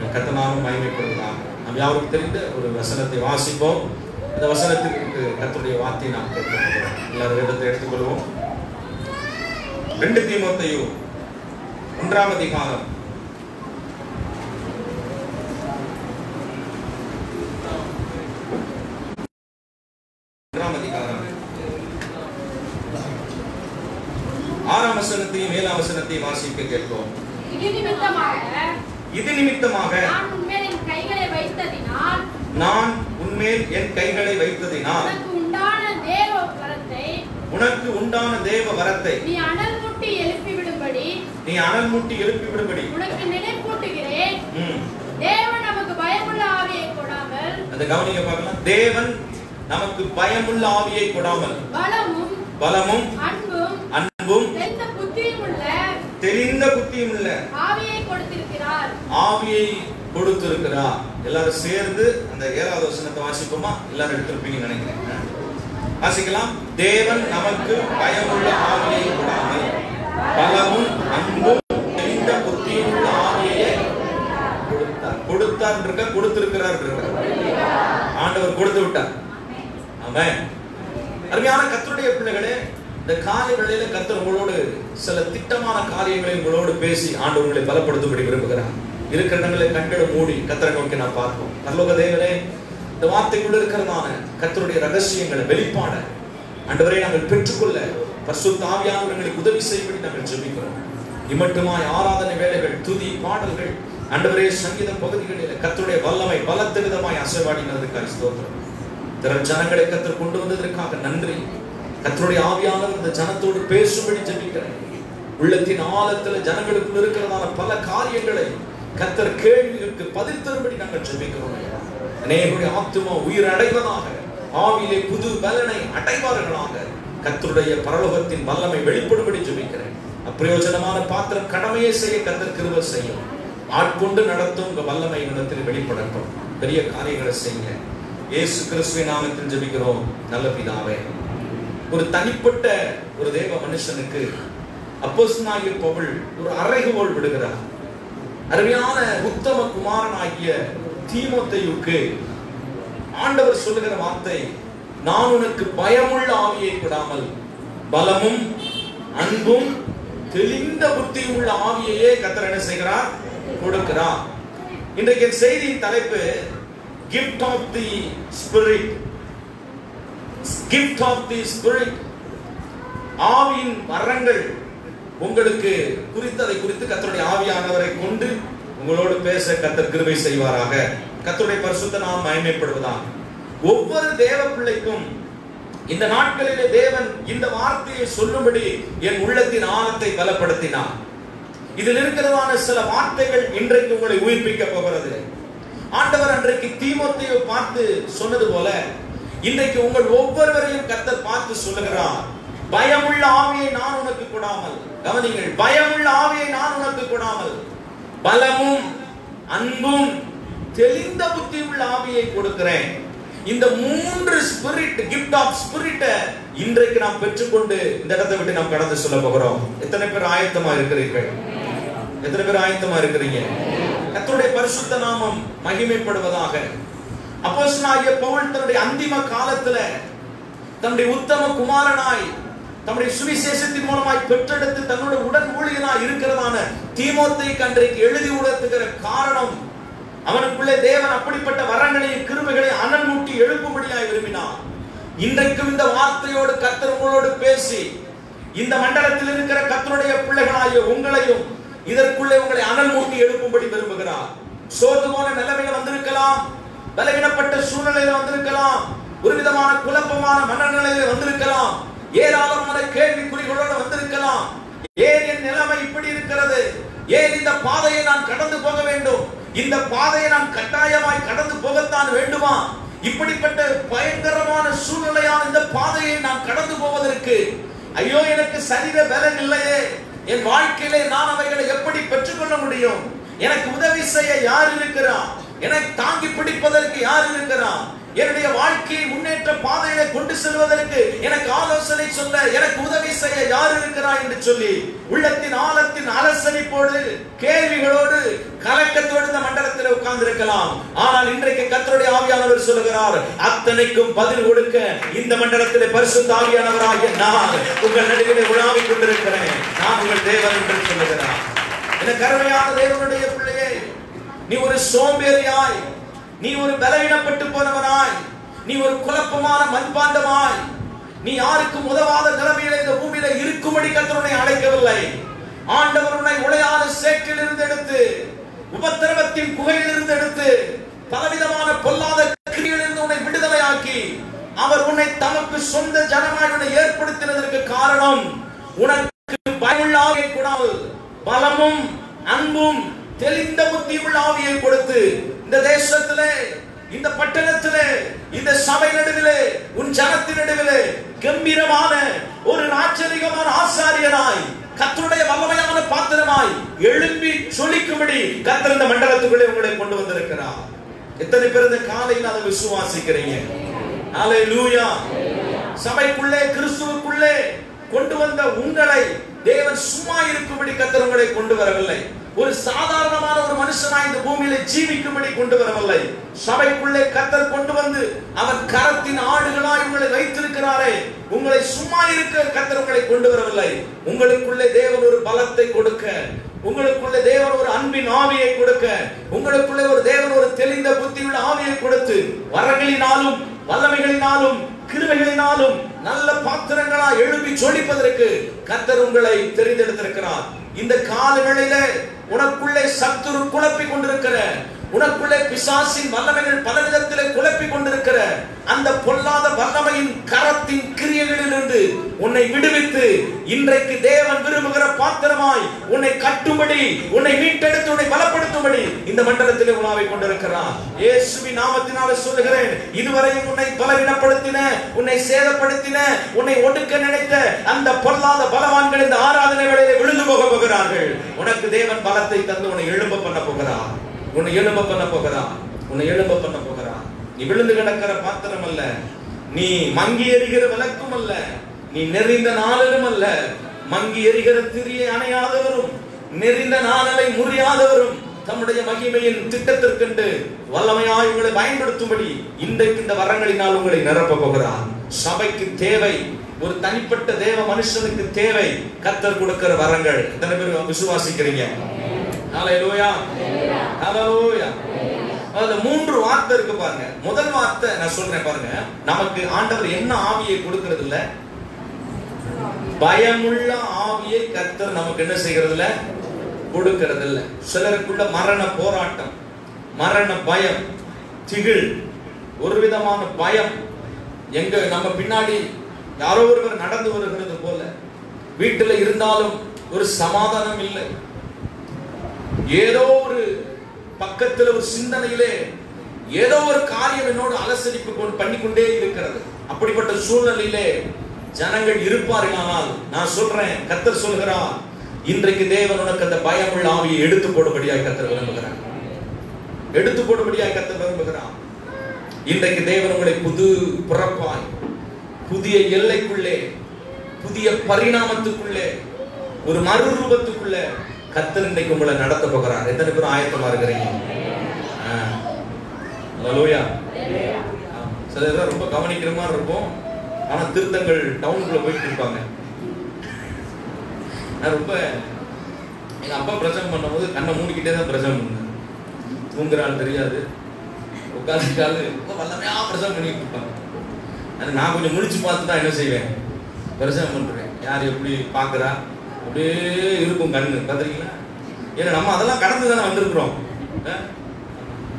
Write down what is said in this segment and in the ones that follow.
கர்த்தர் மகிமைப்படுவதாக. நாம் யாருக்கு தெரிந்த ஒரு வசனத்தை வாசிப்போம். அந்த வசனத்திற்கு கர்த்தருடைய வார்த்தையை நாம் கேட்கிறோம். எல்லாரும் வேதத்தை எடுத்துக்கொள்வோம். 2 தீமோத்தேயு 1ஆம் அதிகாரம் 6ஆம் வசனத்தையும் 7ஆம் வசனத்தையும் வாசிக்க கேட்போம். இது நிமித்தமாக நான் உன்மேல் என் கைகளை வைத்ததினால் உனக்கு உண்டான தேவ வரத்தை நீ அனல் மூட்டி எழுப்பி விடும்படி உனக்கு நினைப்பூட்டுகிறேன். தேவன் நமக்கு பயமுள்ள ஆவியை கொடாமல், அந்த கவனிங்க பார்க்கலாம், தேவன் நமக்கு பயமுள்ள ஆவியை கொடாமல் பலமும் அன்பும் தெரிந்த புத்தியும் உள்ள ஆவியை கொடுத்திருக்கிறார். எல்லாரும் சேர்ந்து அந்த 7ஆவது வசனத்தை வாசிப்போமா? எல்லாரும் எடுத்திருப்பீங்கன்னு நினைக்கிறேன். வாசிக்கலாம். தேவன் நமக்கு பயமுள்ள ஆவியை கொடாமல் பலமும் அன்பும் தெரிந்த புத்தியும் உள்ள ஆவியை கொடுத்திருக்கிறார். ஆண்டவர் கொடுத்து விட்டார். ஆமென். அருமையான கர்த்தருடைய பிள்ளைகளே, இந்த காலை வேளையில கர்த்தர் உங்களோடு சில திட்டமான காரியங்களை உங்களோடு பேசி ஆண்டவர் உங்களை பலப்படுத்தும்படி விரும்புகிறார். இருக்கிற இடங்களை கண்களை மூடி கர்த்தரை நோக்கி நான் பார்ப்போம். பரலோக தேவனே, இந்த வார்த்தைக்குள்ள இருக்கிறதான கர்த்தருடைய ரகசியங்களை வெளிப்பாட ஆண்டவரை நாங்கள் பெற்றுக்கொள்ள பரிசுத்த ஆவியானவர் எங்களுக்கு உதவி செய்யும்படி நாங்கள் ஜெபிக்கிறோம். இம்மட்டுமாய் ஆராதனை வேளைகள், துதி பாடல்கள், ஆண்டவரே சங்கீத பகுதிகளில் கர்த்தருடைய வல்லமை பலத்த விதமாய் அசைவாடினதற்காக ஸ்தோத்திரம். திரள் ஜனங்களை கர்த்தர் கொண்டு வந்ததற்காக நன்றி. கர்த்தருடைய ஆவியானவர் இந்த ஜனத்தோடு பேசும்படி ஜெபிக்கிறேன். உள்ளத்தின் ஆழத்தில் ஜனங்களுக்குள் இருக்கிறதான பல காரியங்களை கர்த்தர் கேள்விகளுக்கு பதில் தரும்படி நாங்கள் ஜெபிக்கிறோம். அநேகருடைய ஆத்துமா உயிர் அடைவதாக, ஆவியிலே புது பலனை அடைவார்களாக கர்த்தருடைய பரலோகத்தின் வல்லமை வெளிப்படும்படி ஜெபிக்கிறேன். அப்பிரயோஜனமான பாத்திரம் கடமையை செய்ய கர்த்தர் கிருபை செய்யும். ஆட்கொண்டு நடத்தும் உங்க வல்லமை இடத்தில் வெளிப்படட்டும். பெரிய காரியங்களை செய்ய இயேசு கிறிஸ்துவின் நாமத்தில் ஜெபிக்கிறோம் நல்ல பிதாவே. ஒரு தனிப்பட்ட ஒரு தேவ மனுஷனுக்கு அப்போஸ்தலனாகிய பவுல் ஒரு அறைகோல் விடுகிறார். அருமையான உத்தம குமாரனாகிய தீமோத்தேயுக்கு ஆண்டவர் சொல்லுகிற வார்த்தை, நான் உனக்கு பயமுள்ள ஆவியை கொடாமல் பலமும் அன்பும் தெளிந்த புத்தியும் உள்ள ஆவியையே கர்த்தர் என்ன செய்கிறார்? கொடுக்கிறார். இன்றைக்கு செய்தியின் தலைப்பு gift of the spirit. gift of the spirit. ஆவியின் வரங்கள் உங்களுக்கு குறித்ததை குறித்து கர்த்தருடைய ஆவியானவரை கொண்டு உங்களோடு பேச கர்த்தர் கிருபை செய்வாராக. கர்த்தருடைய பரிசுத்த நாமம் மகிமைப்படுவதாக. ஒவ்வொரு தேவ பிள்ளைக்கும் இந்த நாட்களிலே தேவன் இந்த வார்த்தையை சொல்லும்படி என் உள்ளத்தின் ஆழத்தை பலப்படுத்தினார். இதில் இருக்கிறதான சில வார்த்தைகள் இன்றைக்கு உங்களை உயிர்ப்பிக்க போகிறது. ஆண்டவர் அன்றைக்கு தீமோத்தேயுவை பார்த்து சொன்னது போல இன்றைக்கு உங்கள் ஒவ்வொருவரையும் கர்த்தர் பார்த்து சொல்லுகிறார், பயமுள்ள ஆவியை நான் உனக்கு கொடாமல், கவனிங்கள், பயமுள்ள ஆவியை நான் உனக்கு கொடாமல் பலமும் அன்பும் தெளிந்த புத்தி உள்ள ஆவியை கொடுக்கிறேன். இந்த 3 ஸ்பிரிட், gift of spirit இன்றைக்கு நாம் பெற்றுக்கொண்டு இந்த இடத்தை விட்டு நாம் கடந்து சொல்ல போகிறோம். எத்தனை பேர் ஆயத்தமா இருக்கிறீர்கள்? எத்தனை பேர் ஆயத்தமா இருக்கிறீங்க? கர்த்தருடைய பரிசுத்த நாமம் மகிமைப்படுவதாக. அப்போஸ்தலனாகிய பவுல் தன்னுடைய அந்திம காலத்துல தன்னுடைய உத்தம குமாரனாய் தம்முடைய சுவிசேஷத்தின் மூலமாய் பெற்றெடுத்து தன்னுடைய உடன் ஊழியனாய் இருக்கிறதான தீமோத்தேயுக்கு அன்றைக்கு எழுதி உணர்த்துகிற காரணம், அவனுக்குள்ளே தேவன் அப்படிப்பட்ட வரங்களையும் கிருபைகளையும் அனல் மூட்டி எழுப்பும்படியாய் விரும்பினார். இன்றைக்கும் இந்த வார்த்தையோடு கர்த்தர் உங்களோடு பேசி இந்த மண்டலத்தில் இருக்கிற கர்த்தருடைய பிள்ளைகளாகிய உங்களையும் இதற்குள்ளே உங்களை அனல் மூட்டி எழுப்பும்படி விரும்புகிறார். சோர்ந்து போன நிலைமையில வந்திருக்கலாம், பலவீனப்பட்ட சூழ்நிலையில வந்திருக்கலாம், ஒரு விதமான குழப்பமான மனநிலையில வந்திருக்கலாம், ஏராளமான கேள்விக்குறிகளோடு வந்திருக்கலாம். ஏன் என் நிலைமை இப்படி இருக்கிறது? ஏன் இந்த பாதையை நான் கடந்து போக வேண்டும்? இந்த பாதையை நான் கட்டாயமாய் கடந்து போகத்தான் வேண்டுமா? இப்படிப்பட்ட பயங்கரமான சூழ்நிலையான இந்த பாதையை நான் கடந்து போவதற்கு ஐயோ எனக்கு சரீர பலன் இல்லையே, என் வாழ்க்கையிலே நான் அவைகளை எப்படி பெற்றுக்கொள்ள முடியும்? எனக்கு உதவி செய்ய யார் இருக்கிறார்? எனக்கு தாங்கி பிடிப்பதற்கு யார் இருக்கிறார்? என்னுடைய வாழ்க்கையை முன்னேற்ற பாதையிலே கொண்டு செல்வதற்கு எனக்கு ஆலோசனை சொல்ல, எனக்கு உதவி செய்ய யார் இருக்கிறார் என்று சொல்லி உள்ளத்தின் ஆழத்தின் அலசலிப்போடு கேள்விகளோடு கலக்கத்தோடு இந்த மண்டலத்தில் உட்கார்ந்து இருக்கலாம். ஆனால் இன்றைக்கு கர்த்தருடைய ஆவியானவர் சொல்லுகிறார், அத்தனைக்கும் பதில் கொடுக்க இந்த மண்டலத்திலே பரிசுத்த ஆவியானவராகிய நான் உங்கள் நடுவிலே உலாவிக் கொண்டிருக்கிறேன். நான் உங்கள் தேவன் என்று சொல்லுகிறார். என கருணையான தேவனுடைய பிள்ளையே, நீ ஒரு சோம்பேறியாய், நீ ஒரு பலவீனப்பட்டு போனவனாய், நீ ஒரு குழப்பமான மண்பாண்டமாய், நீ யாருக்கும் உதவாத நிலைமையில இந்த பூமியில இருக்கும்படி கர்த்தர் உன்னை அழைக்கவில்லை. ஆண்டவர் உன்னை உளையாத சேற்றில் இருந்து எடுத்து, உபத்திரவத்தின் குகையில் இருந்து எடுத்து, பலவிதமான பொல்லாத கிரியைகளிலிருந்து உன்னை விடுதலையாக்கி, அவர் உன்னை தமக்கு சொந்த ஜனமாய் உன்னை ஏற்படுத்தினதற்கு காரணம், உனக்கு பயமுள்ள ஆவியை கொடாமல் பலமும் அன்பும் தெளிந்த புத்தியுள்ள ஆவியை கொடுத்து, இந்த தேசத்திலே, இந்த பட்டணத்திலே, இந்த சபை நடுவிலே, உன் ஜனத்தின் நடுவிலே கம்பீரமான ஒரு ராஜரிகமான ஆசாரியனாய், கர்த்தருடைய வல்லமையான பாத்திரமாய் எழும்பி சொலிக்கும்படி கர்த்தர் இந்த மண்டலத்துக்குள்ளே உங்களை கொண்டு வந்திருக்கிறார். எத்தனை பேர் இந்த காலையில் அதை விசுவாசிக்கிறீங்க? ஹல்லேலூயா. சபைக்குள்ளே, கிறிஸ்துவுக்குள்ளே கொண்டு வந்த உங்களை தேவன் சும்மா இருக்கும்படி கர்த்தர் உங்களை கொண்டு வரவில்லை. ஒரு சாதாரணமான ஒரு மனுஷனாய் இந்த பூமியில ஜீவிக்கும்படி கொண்டு வரவில்லை. சபைக்குள்ளே கர்த்தர் கொண்டு வந்து அவர் கரத்தின் ஆடுகளாய் உங்களை வைத்திருக்கிறாரே, உங்களை சும்மா இருக்க கர்த்தர் உங்களை கொண்டு வரவில்லை. உங்களுக்குள்ளே தேவன் ஒரு பலத்தை கொடுக்க, உங்களுக்குள்ளே தேவன் ஒரு அன்பின் ஆவியை கொடுக்க, உங்களுக்குள்ளே ஒரு தேவன் ஒரு தெளிந்த புத்தியுள்ள ஆவியை கொடுத்து, வரங்களினாலும் வல்லமைகளினாலும் கிருபைகளினாலும் நல்ல பாத்திரங்களா எழுப்பி ஜொலிப்பதற்கு கர்த்தர் உங்களை தெரிந்தெடுத்திருக்கிறார். இந்த காலவேளையில உனக்குள்ளே சத்துரு குழப்பிக் கொண்டிருக்கிற, உனக்குள்ளே பிசாசின் வல்லமைகள் பல விதத்திலே குழப்பிக் கொண்டிருக்கிற அந்த பொல்லாத வல்லமையின் கரத்தின் கிரியைகளிலிருந்து உன்னை விடுவித்து, இன்றைக்கு தேவன் விரும்புகிற பாத்திரமாய் உன்னை கட்டும்படி, உன்னை மீட்டெடுத்து உன்னை பலப்படுத்தும்படி இந்த மண்டலத்திலே உலாவை கொண்டிருக்கிறார். இயேசுவின் நாமத்தினாலே சொல்லுகிறேன், இதுவரையும் உன்னை பலவீனப்படுத்தின, உன்னை சேதப்படுத்தின, உன்னை ஒடுக்க நினைத்த அந்த பொல்லாத பலவான்கள் இந்த ஆராதனை வேளையிலே விழுந்து போக போகிறார்கள். உனக்கு தேவன் பலத்தை தந்து உன்னை எழும்ப பண்ண போகிறார். உன்னை எழும்ப பண்ண போகிறார். உன்னை எழும்ப பண்ண போகிறார். நீ விழுந்து கிடக்கிற பாத்திரம் அல்ல, நீ மங்கி எரிகிற விளக்கும் அல்ல, நீ நெறிந்த நாளிலும் அல்ல. மங்கி எரிகிற திரியை அணையாதவரும் நெறிந்த நாளை முறியாதவரும் தம்முடைய மகிமையின் திட்டத்திற்கென்று வல்லமையாய் உங்களை பயன்படுத்தும்படி இன்றைக்கு இந்த வரங்களினால் உங்களை நிரப்ப போகிறார். சபைக்கு தேவை, ஒரு தனிப்பட்ட தேவ மனுஷனுக்கு தேவை கர்த்தர் கொடுக்கிற வரங்கள். எத்தனை பேர் விசுவாசிக்கிறீங்க? ஹல்லேலூயா, ஹல்லேலூயா. அதுல 3 வார்த்தை இருக்கு பாருங்க. முதல் வார்த்தை நான் சொல்றேன் பாருங்க. நமக்கு ஆண்டவர் என்ன ஆவியை கொடுக்கிறது இல்ல, பயமுள்ள ஆவியை கர்த்தர் நமக்கு என்ன செய்கிறது இல்ல, கொடுக்கிறது இல்ல. சிலருக்குள்ள மரண போராட்டம், மரண பயம், திகில், ஒரு விதமான பயம், எங்க நம்ம பின்னாடி யாரோ ஒருவர் நடந்து வருகிறது போல, வீட்டுல இருந்தாலும் ஒரு சமாதானம் இல்லை, ஏதோ ஒரு பக்கத்தில் ஒரு சிந்தனையிலே ஏதோ ஒரு காரியம் என்னோடு அலசரிப்பு பண்ணிக்கொண்டே இருக்கிறது. அப்படிப்பட்ட சூழ்நிலையிலே ஜனங்கள் இருப்பார்களானால் நான் சொல்றேன், கர்த்தர் சொல்கிறார், இன்றைக்கு தேவன் உனக்கு அந்த பயமுள்ள ஆவியை எடுத்து போடும்படியாய் கர்த்தர் விரும்புகிறார். எடுத்து போடும்படியாய் கர்த்தர் விரும்புகிறார். இன்றைக்கு தேவன் உங்களை புது பிறப்பாய், புதிய எல்லைக்குள்ளே, புதிய பரிணாமத்துக்குள்ளே, ஒரு மறுரூபத்துக்குள்ள கர்த்தர் இன்றைக்கு உங்களை நடத்த போகிறார். எத்தனை பேரும் ஆயத்தமா இருக்கிறீங்க? ஹல்லேலூயா. சில பேர் ரொம்ப கவனிக்கிற மாதிரி இருக்கும், ஆனா திருத்தங்கள் டவுனுக்குள்ள போயிட்டு இருப்பாங்க. நான் ரொம்ப எங்க அப்பா பிரசங்கம் பண்ணும் போது கண்ணை மூடிக்கிட்டே தான் பிரசங்கம் பண்ணேன். தூங்குறாள் தெரியாது, உட்காந்துக்காலு வல்லமையா பிரசங்கம் பண்ணிட்டு இருப்பாங்க. நான் கொஞ்சம் முடிச்சு பார்த்து தான் என்ன செய்வேன், பிரசங்கம் பண்றேன். யார் எப்படி பாக்குறா அப்படியே இருக்கும் கண்ணு, பார்த்துருக்கீங்களா? ஏன்னா நம்ம அதெல்லாம் கடந்து தானே வந்திருக்கிறோம்.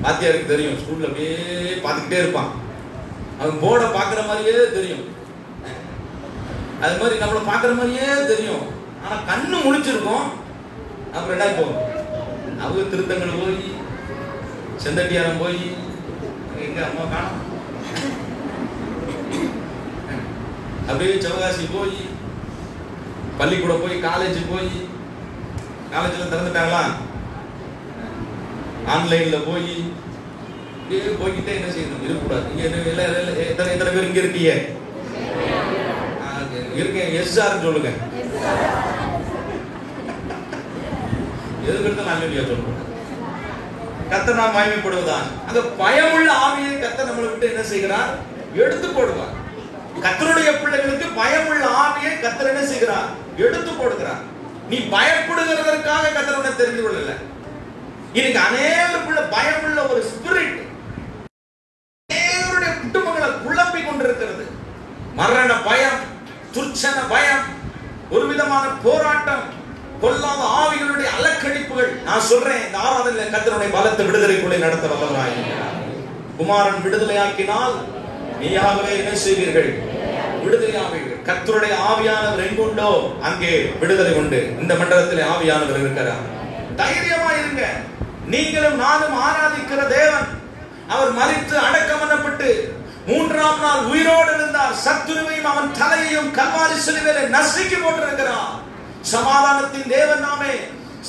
வாத்தியாருக்கு தெரியும், ஸ்கூல்ல அப்படியே பார்த்துக்கிட்டே இருப்பான், அவன் போர்டை பார்க்குற மாதிரியே தெரியும், அது மாதிரி நம்மளை பார்க்குற மாதிரியே தெரியும், ஆனா கண்ணு முடிச்சிருக்கோம். அப்புறம் என்ன போகும், அவங்க திருத்தங்கள் போய், செந்தட்டியாரம் போய், எங்க அம்மா காணும், அப்படியே சிவகாசி போய், பள்ளிக்கூடம் போய், காலேஜ் போய், காலேஜில் திறந்துட்டாங்களா, ஆன்லைன்ல போய் போய்கிட்டே என்ன செய்யணும், இருக்கக்கூடாது. எத்தனை பேர் இங்க இருக்கீங்க? இருக்கேன், எஸ்ஆர் சொல்லுங்க. எதுக்கு எடுத்தாலும் அல்லேலூயா சொல்லுங்க. கர்த்தர் நாம் மகிமைப்படுவதாக. அந்த பயமுள்ள ஆவியை கர்த்தர் நம்மளை விட்டு என்ன செய்கிறார்? எடுத்து போடுவார். கர்த்தருடைய பிள்ளைகளுக்கு பயமுள்ள ஆவியை கர்த்தர் என்ன செய்கிறார்? எடுத்து போடுகிறார். நீ பயப்படுகிறதற்காக கர்த்தர் உன்னை தெரிந்து கொள்ளல. இன்னைக்கு அநேகருக்குள்ள பயமுள்ள ஒரு ஸ்பிரிட் அநேகருடைய குடும்பங்களை குழப்பி கொண்டிருக்கிறது. மரண பயம், துர்ச்சன பயம், ஒரு விதமான போராட்டம், கொல்லாத ஆவிகளுடைய அலக்கழிப்புகள். நான் சொல்றேன், இந்த ஆராதனையில் கர்த்தருடைய பலத்த விடுதலைக்குள்ளே நடத்த வல்லவராய் இருக்கிறார். குமாரன் விடுதலையாக்கினால் நீயாகவே என்ன செய்வீர்கள்? விடுதலையாவீர்கள். கர்த்தருடைய ஆவியானவர் எங்குண்டோ அங்கே விடுதலை உண்டு. இந்த மண்டலத்தில் ஆவியானவர் இருக்கிறார். தைரியமா இருங்க. நீங்களும் நானும் ஆராதிக்கிற தேவன், அவர் மரித்து அடக்கம் பண்ணப்பட்டு மூன்றாம் நாள் உயிரோடு இருந்தார். சத்துருவையும் அவன் தலையையும் கல்வாரி சிலுவையிலே நசுக்கி போட்டிருக்கிறார். சமாதானத்தின் தேவன் நாமே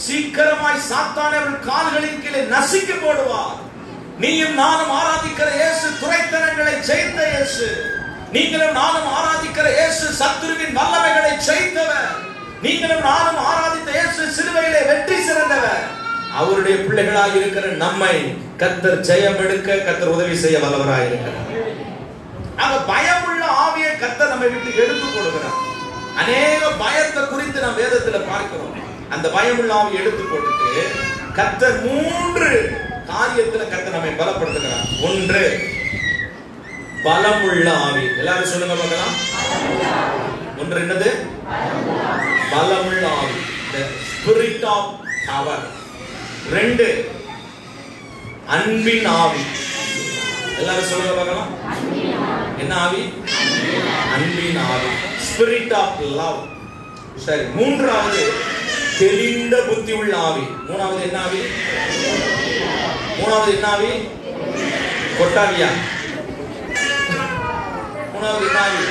சீக்கிரமாய் சாத்தானை அவர்கள் கால்களின் கீழே நசுக்கி போடுவார். நீயும் நானும் ஆராதிக்கிற இயேசு துரைத்தனங்களை ஜெயித்த இயேசு. நீங்களும் நானும் ஆராதிக்கிற இயேசு சத்துருவின் வல்லமைகளை ஜெயித்தவர். நீங்களும் நானும் ஆராதித்த இயேசு சிலுவையிலே வெற்றி சிறந்தவர். அவருடைய பிள்ளைகளாய் இருக்கிற நம்மை கர்த்தர் ஜெயம் எடுக்க கர்த்தர் உதவி செய்ய வல்லவராய் இருக்கிறார். அந்த பயமுள்ள ஆவியை கர்த்தர் நம்மை விட்டு எடுத்து போடுகிறார். அநேக பயத்தை குறித்து நாம் வேதத்துல பார்க்கிறோம். அந்த பயமுள்ள ஆவியை எடுத்து போட்டுட்டு கர்த்தர் 3 காரியத்துல கர்த்தர் நம்மை பலப்படுத்துகிறார். 1, பலமுள்ள ஆவி. எல்லாரும் சொல்லுங்க பார்க்கலாம். 1 என்னது? பலமுள்ள ஆவி, the spirit of power. 2, அன்பின் ஆவி. எல்லாரும் சொல்லுங்க பார்க்கலாம். என்ன ஆவி? அன்பின் ஆவி, spirit of love. சரி, 3வது தெளிந்த புத்தி உள்ள ஆவி. 3வது என்ன ஆவி? 3வது என்ன ஆவி? கொட்டாவியா? 3வது என்ன ஆவி?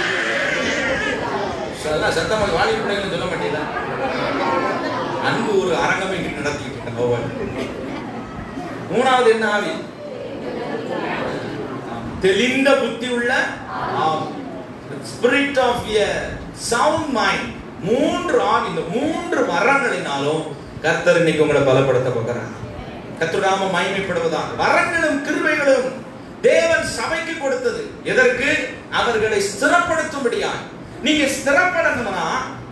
சத்தமாக வாலி பிள்ளைகள் சொல்ல மாட்டீங்களா? அன்பு ஒரு அரங்கமை நடத்திட்டு இருக்க. 3வது என்ன ஆவி? தெளிந்த புத்தி உள்ள ஆவி, spirit of a sound mind. 3 ஆவி. இந்த 3 வரங்களினாலும் கர்த்தர் இன்னைக்கு உங்களை பலப்படுத்த போகிறார். கர்த்தர் நாம மகிமைப்படுவதாக. வரங்களும் கிருபைகளும் தேவன் சபைக்கு கொடுத்தது எதற்கு? அவர்களை ஸ்திரப்படுத்தும்படியாக. நீங்க ஸ்திரப்படணும்னா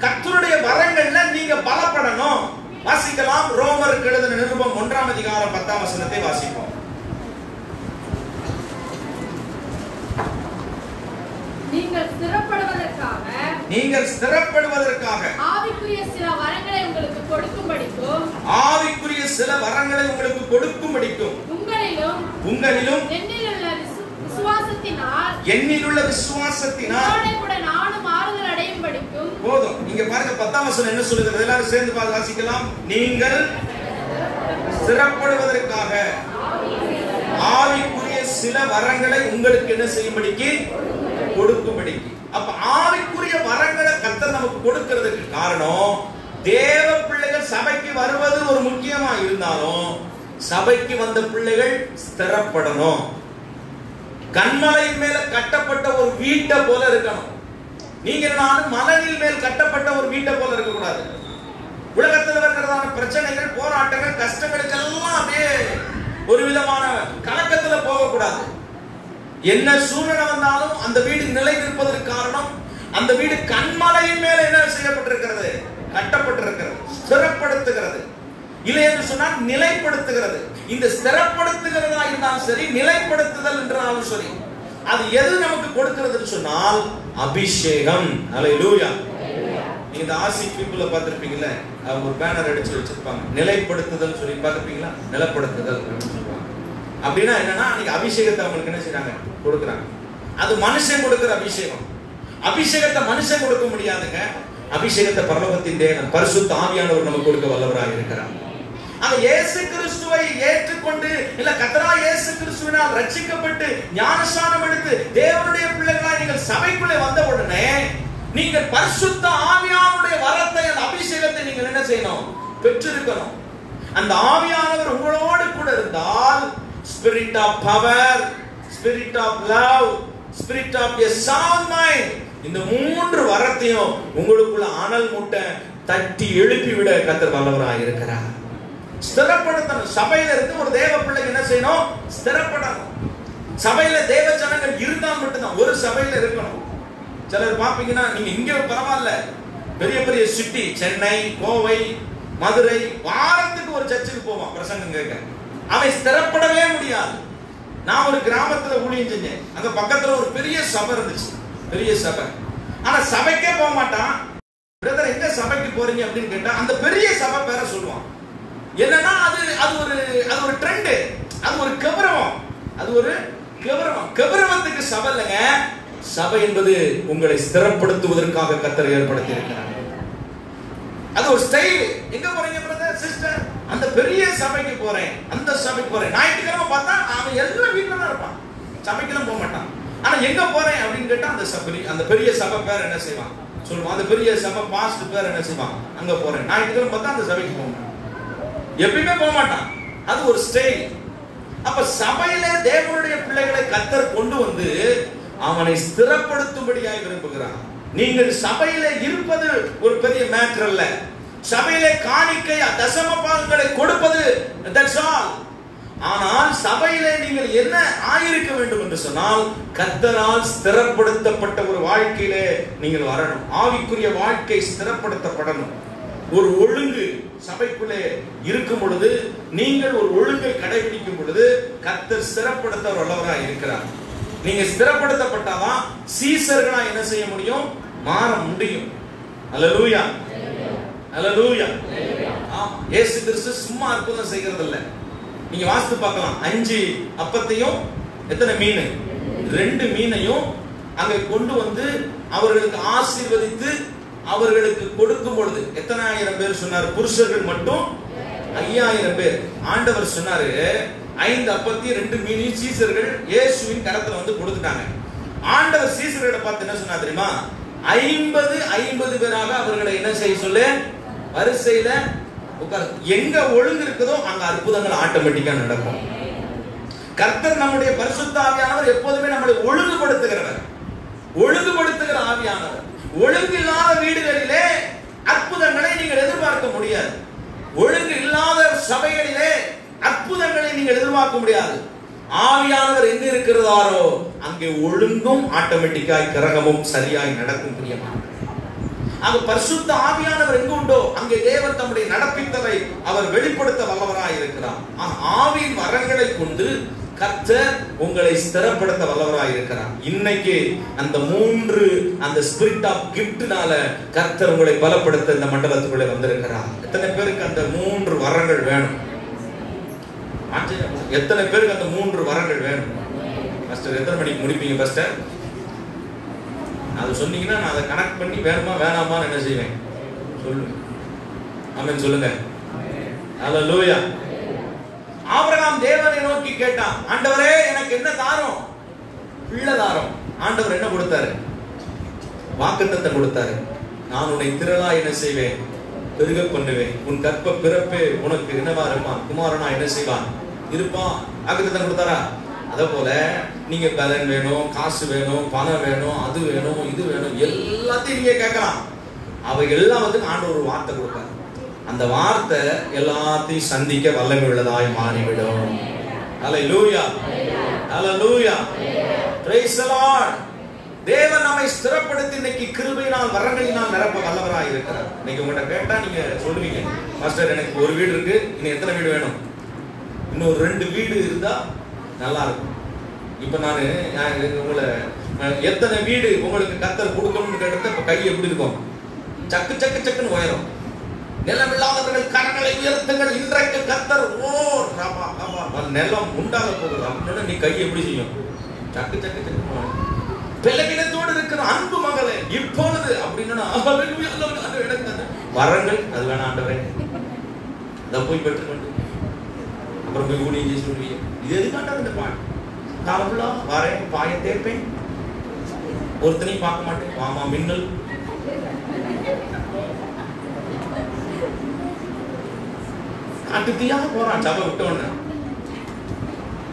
கர்த்தருடைய வரங்கள்ல நீங்க பலப்படணும். வாசிக்கலாம். ரோமருக்கு எழுதின நிருபம் 1ஆம் அதிகாரம் 10ஆம் வசனத்தை வாசிப்போம். நீங்கள் ஸ்திரப்படுவதற்காக ஆவிக்குரிய சில வரங்களை உங்களுக்கு கொடுக்கும்படிக்கும் உங்களிலும் என்னிலுள்ள விசுவாசத்தினால் கூட நானும் ஆறுதல் அடையும்படிக்கும். போதும். இங்க பாருங்க 10ஆம் வசனம் என்ன சொல்லுகிறது? எல்லாரும் சேர்ந்து வாசிக்கலாம். நீங்கள் ஸ்திரப்படுவதற்காக ஆவிக்குரிய சில வரங்களை உங்களுக்கு என்ன செய்யும்படிக்கு? கொடுக்கும்படிக்கு. அப்ப ஆவிக்குரிய வரங்களை கர்த்தர் நமக்கு கொடுக்கிறதுக்கு காரணம், தேவ பிள்ளைகள் சபைக்கு வருவது ஒரு முக்கியமா இருந்தாலும் சபைக்கு வந்த பிள்ளைகள் ஸ்திரப்படணும். கண்மலையின் மேல கட்டப்பட்ட ஒரு வீட்டை போல இருக்கணும். நீங்க நானும் மலையின் மேல் கட்டப்பட்ட ஒரு வீட்டை போல இருக்க கூடாது. உலகத்தில் இருக்கிறதான பிரச்சனைகள், போராட்டங்கள், கஷ்டங்களுக்கெல்லாம் அப்படியே ஒரு விதமான கலக்கத்துல போக கூடாது. என்ன சூழ்நிலை வந்தாலும் அந்த வீடு நிலை நிற்பதற்கு காரணம், அந்த வீடு கண்மலையின் மேல என்ன செய்யப்பட்டிருக்கிறது? கட்டப்பட்டிருக்கிறது. ஸ்திரப்படுத்துகிறது. இல்லை என்று சொன்னால் நிலைப்படுத்துகிறது. இந்த ஸ்திரப்படுத்துகிறதா இருந்தாலும் சரி, நிலைப்படுத்துதல் என்றாலும் சரி, அது எது நமக்கு கொடுக்கிறதுன்னு சொன்னால் அபிஷேகம். அல்லேலூயா. நீங்க இந்த ஆசி பீப்புள பார்த்திருப்பீங்கல்ல, அவங்க ஒரு பேனர் அடிச்சு வச்சிருப்பாங்க, நிலைப்படுத்துதல் சொல்லி பார்த்திருப்பீங்களா? நிலைப்படுத்துதல் சொல்லுவாங்க. அப்படின்னா என்னன்னா, அன்னைக்கு அபிஷேகத்தை அவங்களுக்கு என்ன செய்றாங்க? கொடுக்குறாங்க. அது மனுஷன் கொடுக்கிற அபிஷேகம். அபிஷேகத்தை மனுஷன் கொடுக்க முடியாதுங்க. அபிஷேகத்தை பரலோகத்தின் தேவன் பரிசுத்த ஆவியானவர் நமக்கு கொடுக்க வல்லவராக இருக்கிறார். அந்த இயேசு கிறிஸ்துவை ஏற்றுக்கொண்டு, இல்ல கர்த்தரா இயேசு கிறிஸ்துவினால் ரட்சிக்கப்பட்டு ஞானஸ்நானம் எடுத்து தேவனுடைய பிள்ளைகளாய் நீங்கள் சபைக்குள்ளே வந்த உடனே நீங்கள் பரிசுத்த ஆவியானுடைய வரத்தை, அந்த அபிஷேகத்தை நீங்கள் என்ன செய்யணும்? பெற்றிருக்கணும். அந்த ஆவியானவர் உங்களோடு கூட இருந்தால் spirit of power, spirit of love, spirit of a sound mind, இந்த 3 வரத்தையும் உங்களுக்குள்ள அனல் மூட்டை தட்டி எழுப்பி விட கர்த்தர் வல்லவராக இருக்கிறார். ஸ்திரப்படுத்தணும். சபையில இருந்து ஒரு தேவ பிள்ளை என்ன செய்யணும்? ஸ்திரப்படணும். சபையில தேவ ஜனங்கள் இருந்தால் மட்டும்தான். ஒரு சபையில இருக்கணும். சிலர் பாப்பீங்கன்னா நீங்க இங்க பரவாயில்ல, பெரிய பெரிய சிட்டி சென்னை, கோவை, மதுரை, வாரத்துக்கு ஒரு சர்ச்சுக்கு போவான் பிரசங்கம் கேட்க. அவன் ஸ்திரப்படவே முடியாது. நான் ஒரு கிராமத்துல ஊழியம் செஞ்சேன். அங்க பக்கத்துல ஒரு பெரிய சபை இருந்துச்சு, பெரிய சபை. ஆனா சபைக்கே போக மாட்டான். பிரதர் எங்க சபைக்கு போறீங்க அப்படின்னு கேட்டா அந்த பெரிய சபை பேரை சொல்லுவான். என்னன்னா அது ஒரு ட்ரெண்ட், அது ஒரு கௌரவம், அது ஒரு கௌரவம். கௌரவத்துக்கு சபை இல்லைங்க. சபை என்பது உங்களை ஸ்திரப்படுத்துவதற்காக கர்த்தர் ஏற்படுத்தி இருக்கிறார். அது ஒரு ஸ்டைல். எங்க போறீங்க பிரதர் சிஸ்டர்? அந்த பெரிய சபைக்கு போறேன், அந்த சபைக்கு போறேன். ஞாயிற்றுக்கிழமை பார்த்தா அவன் எல்லாம் வீட்டுல தான் இருப்பான், சபைக்கெல்லாம் போக மாட்டான். ஆனா எங்க போறேன் அப்படின்னு கேட்டா அந்த பெரிய சபை பேர் என்ன செய்வான் சொல்லுவான். அந்த பெரிய சபை பாஸ்ட் பேர் என்ன செய்வான், அங்க போறேன். ஞாயிற்றுக்கிழமை பார்த்தா அந்த சபைக்கு போக மாட்டான், எப்பயுமே போக மாட்டான். அது ஒரு ஸ்டைல். அப்ப சபையில தேவனுடைய பிள்ளைகளை கர்த்தர் கொண்டு வந்து அவனை ஸ்திரப்படுத்தும்படியாய் விரும்புகிறான். நீங்கள் சபையில இருப்பது ஒரு பெரிய மேட்டர் அல்ல. சபையிலே காணிக்கை தசம பாகங்களை கொடுப்பது, that's all. ஆனால் சபையிலே நீங்கள் என்ன ஆயிருக்க வேண்டும் என்று சொன்னால் கர்த்தரால் ஸ்திரப்படுத்தப்பட்ட ஒரு வாழ்க்கையிலே நீங்கள் வரணும். ஆவிக்குரிய வாழ்க்கை ஸ்திரப்படுத்தப்படணும். ஒரு ஒழுங்கு சபைக்குள்ளே இருக்கும் பொழுது, நீங்கள் ஒரு ஒழுங்கை கடைபிடிக்கும் பொழுது கர்த்தர் ஸ்திரப்படுத்த வல்லவராய் இருக்கிறார். நீங்க ஸ்திரப்படுத்தப்பட்டாதான் சீசர்களா என்ன செய்ய முடியும்? மாற முடியும். அல்லேலூயா, அல்லேலூயா. ஆமா, இயேசு கிறிஸ்து சும்மா அற்புதம் செய்கிறது இல்ல. நீங்க வாசித்து பார்க்கலாம். 5 அப்பத்தையும் எத்தனை மீன்? 2 மீனையும் அங்க கொண்டு வந்து அவர்களுக்கு ஆசீர்வதித்து அவர்களுக்கு கொடுக்கும் பொழுது எத்தனை ஆயிரம் பேர் சொன்னார்? புருஷர்கள் மட்டும் 5000 பேர். ஆண்டவர் சொன்னாரு 5 அப்பத்தையும் 2 மீனையும் சீசர்கள் இயேசுவின் கரத்துல வந்து கொடுத்துட்டாங்க. ஆண்டவர் சீசர்களை பார்த்து என்ன சொன்னா தெரியுமா? 50 பேராக அவர்களை என்ன செய்ய சொல்லு? வரிசையில உட்கார். எங்க ஒழுங்கு இருக்குதோ அங்க அற்புதங்கள் ஆட்டோமேட்டிக்கா நடக்கும். கர்த்தர் நம்முடைய பரிசுத்த ஆவியானவர் எப்போதுமே நம்மளை ஒழுங்குபடுத்துகிறவர், ஒழுங்குபடுத்துகிற ஆவியானவர். ஒழுங்கு இல்லாத வீடுகளிலே அற்புதங்களை நீங்கள் எதிர்பார்க்க முடியாது. ஒழுங்கு இல்லாத சபைகளிலே அற்புதங்களை நீங்கள் எதிர்பார்க்க முடியாது. ஆவியானவர் எங்க இருக்கிறாரோ அங்கே ஒழுங்கும் ஆட்டோமேட்டிக்காய் கிரகமும் சரியாய் நடக்கும். பிரியமானவர்களே, அங்க பரிசுத்த ஆவியானவர் எங்க உண்டோ அங்கே தேவன் தம்முடைய நடப்பித்தலை அவர் வெளிப்படுத்த வல்லவராய் இருக்கிறார். ஆவியின் வரங்களை கொண்டு கர்த்தர் உங்களை ஸ்திரப்படுத்த வல்லவராய் இருக்கிறார். இன்னைக்கு அந்த 3 அந்த ஸ்பிரிட் ஆஃப் கிஃப்ட்னால கர்த்தர் உங்களை பலப்படுத்த இந்த மண்டலத்துக்குள்ளே வந்திருக்கிறார். எத்தனை பேருக்கு அந்த 3 வரங்கள் வேணும்? எத்தனை பேருக்கு அந்த 3 வரங்கள் வேணும்? பாஸ்டர் எத்தனை மணிக்கு முடிப்பீங்க பாஸ்டர்? அது சொன்னீங்கன்னா நான் அதை கனெக்ட் பண்ணி வேணுமா வேணாமான்னு என்ன செய்வேன் சொல்லுங்க. ஆமென் சொல்லுங்க. ஹல்லேலூயா. ஆபிரகாம் தேவனை நோக்கி கேட்டான், ஆண்டவரே எனக்கு என்ன தாரும்? பிள்ளை தாரும். ஆண்டவர் என்ன கொடுத்தாரு? வாக்குத்தத்தம் கொடுத்தாரு. நான் உன்னை திரளா என்ன செய்வேன்? பெருக பண்ணுவேன். உன் கற்ப பிறப்பே உனக்கு என்னவா இருப்பான்? குமாரனா என்ன செய்வான்? இருப்பான். வாக்குத்தத்தம் கொடுத்தாரா? அதே போல நீங்க பலன் வேணும், காசு வேணும், பணம் வேணும், அது வேணும், இது வேணும், எல்லாத்தையும் நீங்க கேட்கலாம். அவை எல்லாம் வந்து ஆண்டவர் ஒரு வார்த்தை கொடுப்பாரு. அந்த வார்த்தை எல்லாத்தையும் சந்திக்க வல்லமை உள்ளதாய் மாறிவிடும். ஹல்லேலூயா, ஹல்லேலூயா, பிரைஸ் தி லார்ட். தேவன் நம்மை ஸ்திரப்படுத்தி இன்னைக்கு கிருபையினால் வரங்களினால் நிரப்ப வல்லவராய் இருக்கிறார். இன்னைக்கு உங்கள்கிட்ட கேட்டா நீங்க சொல்லுவீங்க, மாஸ்டர் எனக்கு ஒரு வீடு இருக்கு, இன்னும் எத்தனை வீடு வேணும்? இன்னும் 2 வீடு இருந்தா நல்லா இருக்கும். இப்ப நான் உங்களை எத்தனை வீடு உங்களுக்கு கர்த்தர் கொடுக்கணும்னு கேட்டது இப்ப கை எப்படி இருக்கும்? சக்கு சக்கு சக்குன்னு உயரும். நிலமில்லாதவர்கள் கரங்களை உயர்த்துங்கள், இன்றைக்கு கர்த்தர் நிலம் உண்டாக போகுது அப்படின்னா நீ கை எப்படி செய்யும்? சக்கு சக்கு சக்கு. பிள்ளைகளோடு இருக்கிற அன்பு மகளே இப்பொழுது அப்படின்னா வரங்கள் அது வேணா ஆண்டவரே அதை போய் பெற்றுக்கொண்டு அப்புறம் போய் ஊழியம் சொல்லுவீங்க. இது எதுக்காண்டது இந்த பாட்டு? காலமுள்ளா வரேன், பாய தேர்ப்பேன், ஒருத்தனையும் பார்க்க மாட்டேன், மாமா மின்னல். காட்டுத்தீயாக போறான் சபை விட்டோன்னு.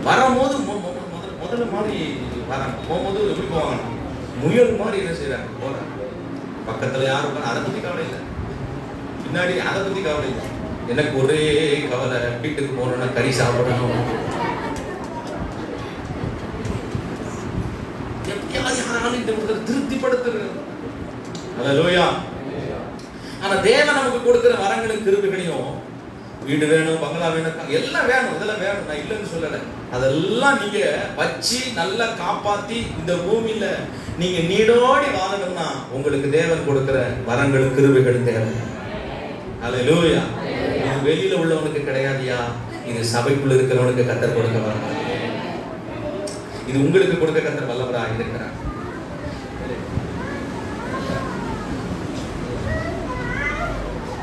வரும்போது முதல்ல மாதிரி வராங்க, போகும்போது எப்படி போவாங்க? முயல் மாதிரி என்ன செய்யறாங்க? போறாங்க. பக்கத்துல யாரும் அதை பத்தி கவலை இல்லை, பின்னாடி அதை பத்தி கவலை இல்லை. எனக்கு ஒரே கவலை, வீட்டுக்கு போறோம்னா கறி சாப்பிடணும். யாராலும் இந்த திருப்திப்படுத்துறது. அல்லேலூயா. ஆனா தேவன் நமக்கு கொடுக்கிற வரங்களும் கிருபைகளையும், வீடு வேணும், பங்களா வேணும், எல்லாம் வேணும், இதெல்லாம் வேணும், நான் இல்லைன்னு சொல்லல. அதெல்லாம் நீங்க வச்சு நல்லா காப்பாத்தி இந்த பூமியில நீங்க நீடோடி வாழணும்னா உங்களுக்கு தேவன் கொடுக்கிற வரங்களும் கிருபைகளும் தேவை. அல்லேலூயா. இது வெளியில உள்ளவனுக்கு கிடையாதுயா, இது சபைக்குள்ள இருக்கிறவனுக்கு கர்த்தர் கொடுக்க வர, இது உங்களுக்கு கொடுக்க கர்த்தர் வல்லவராக இருக்கிறார்.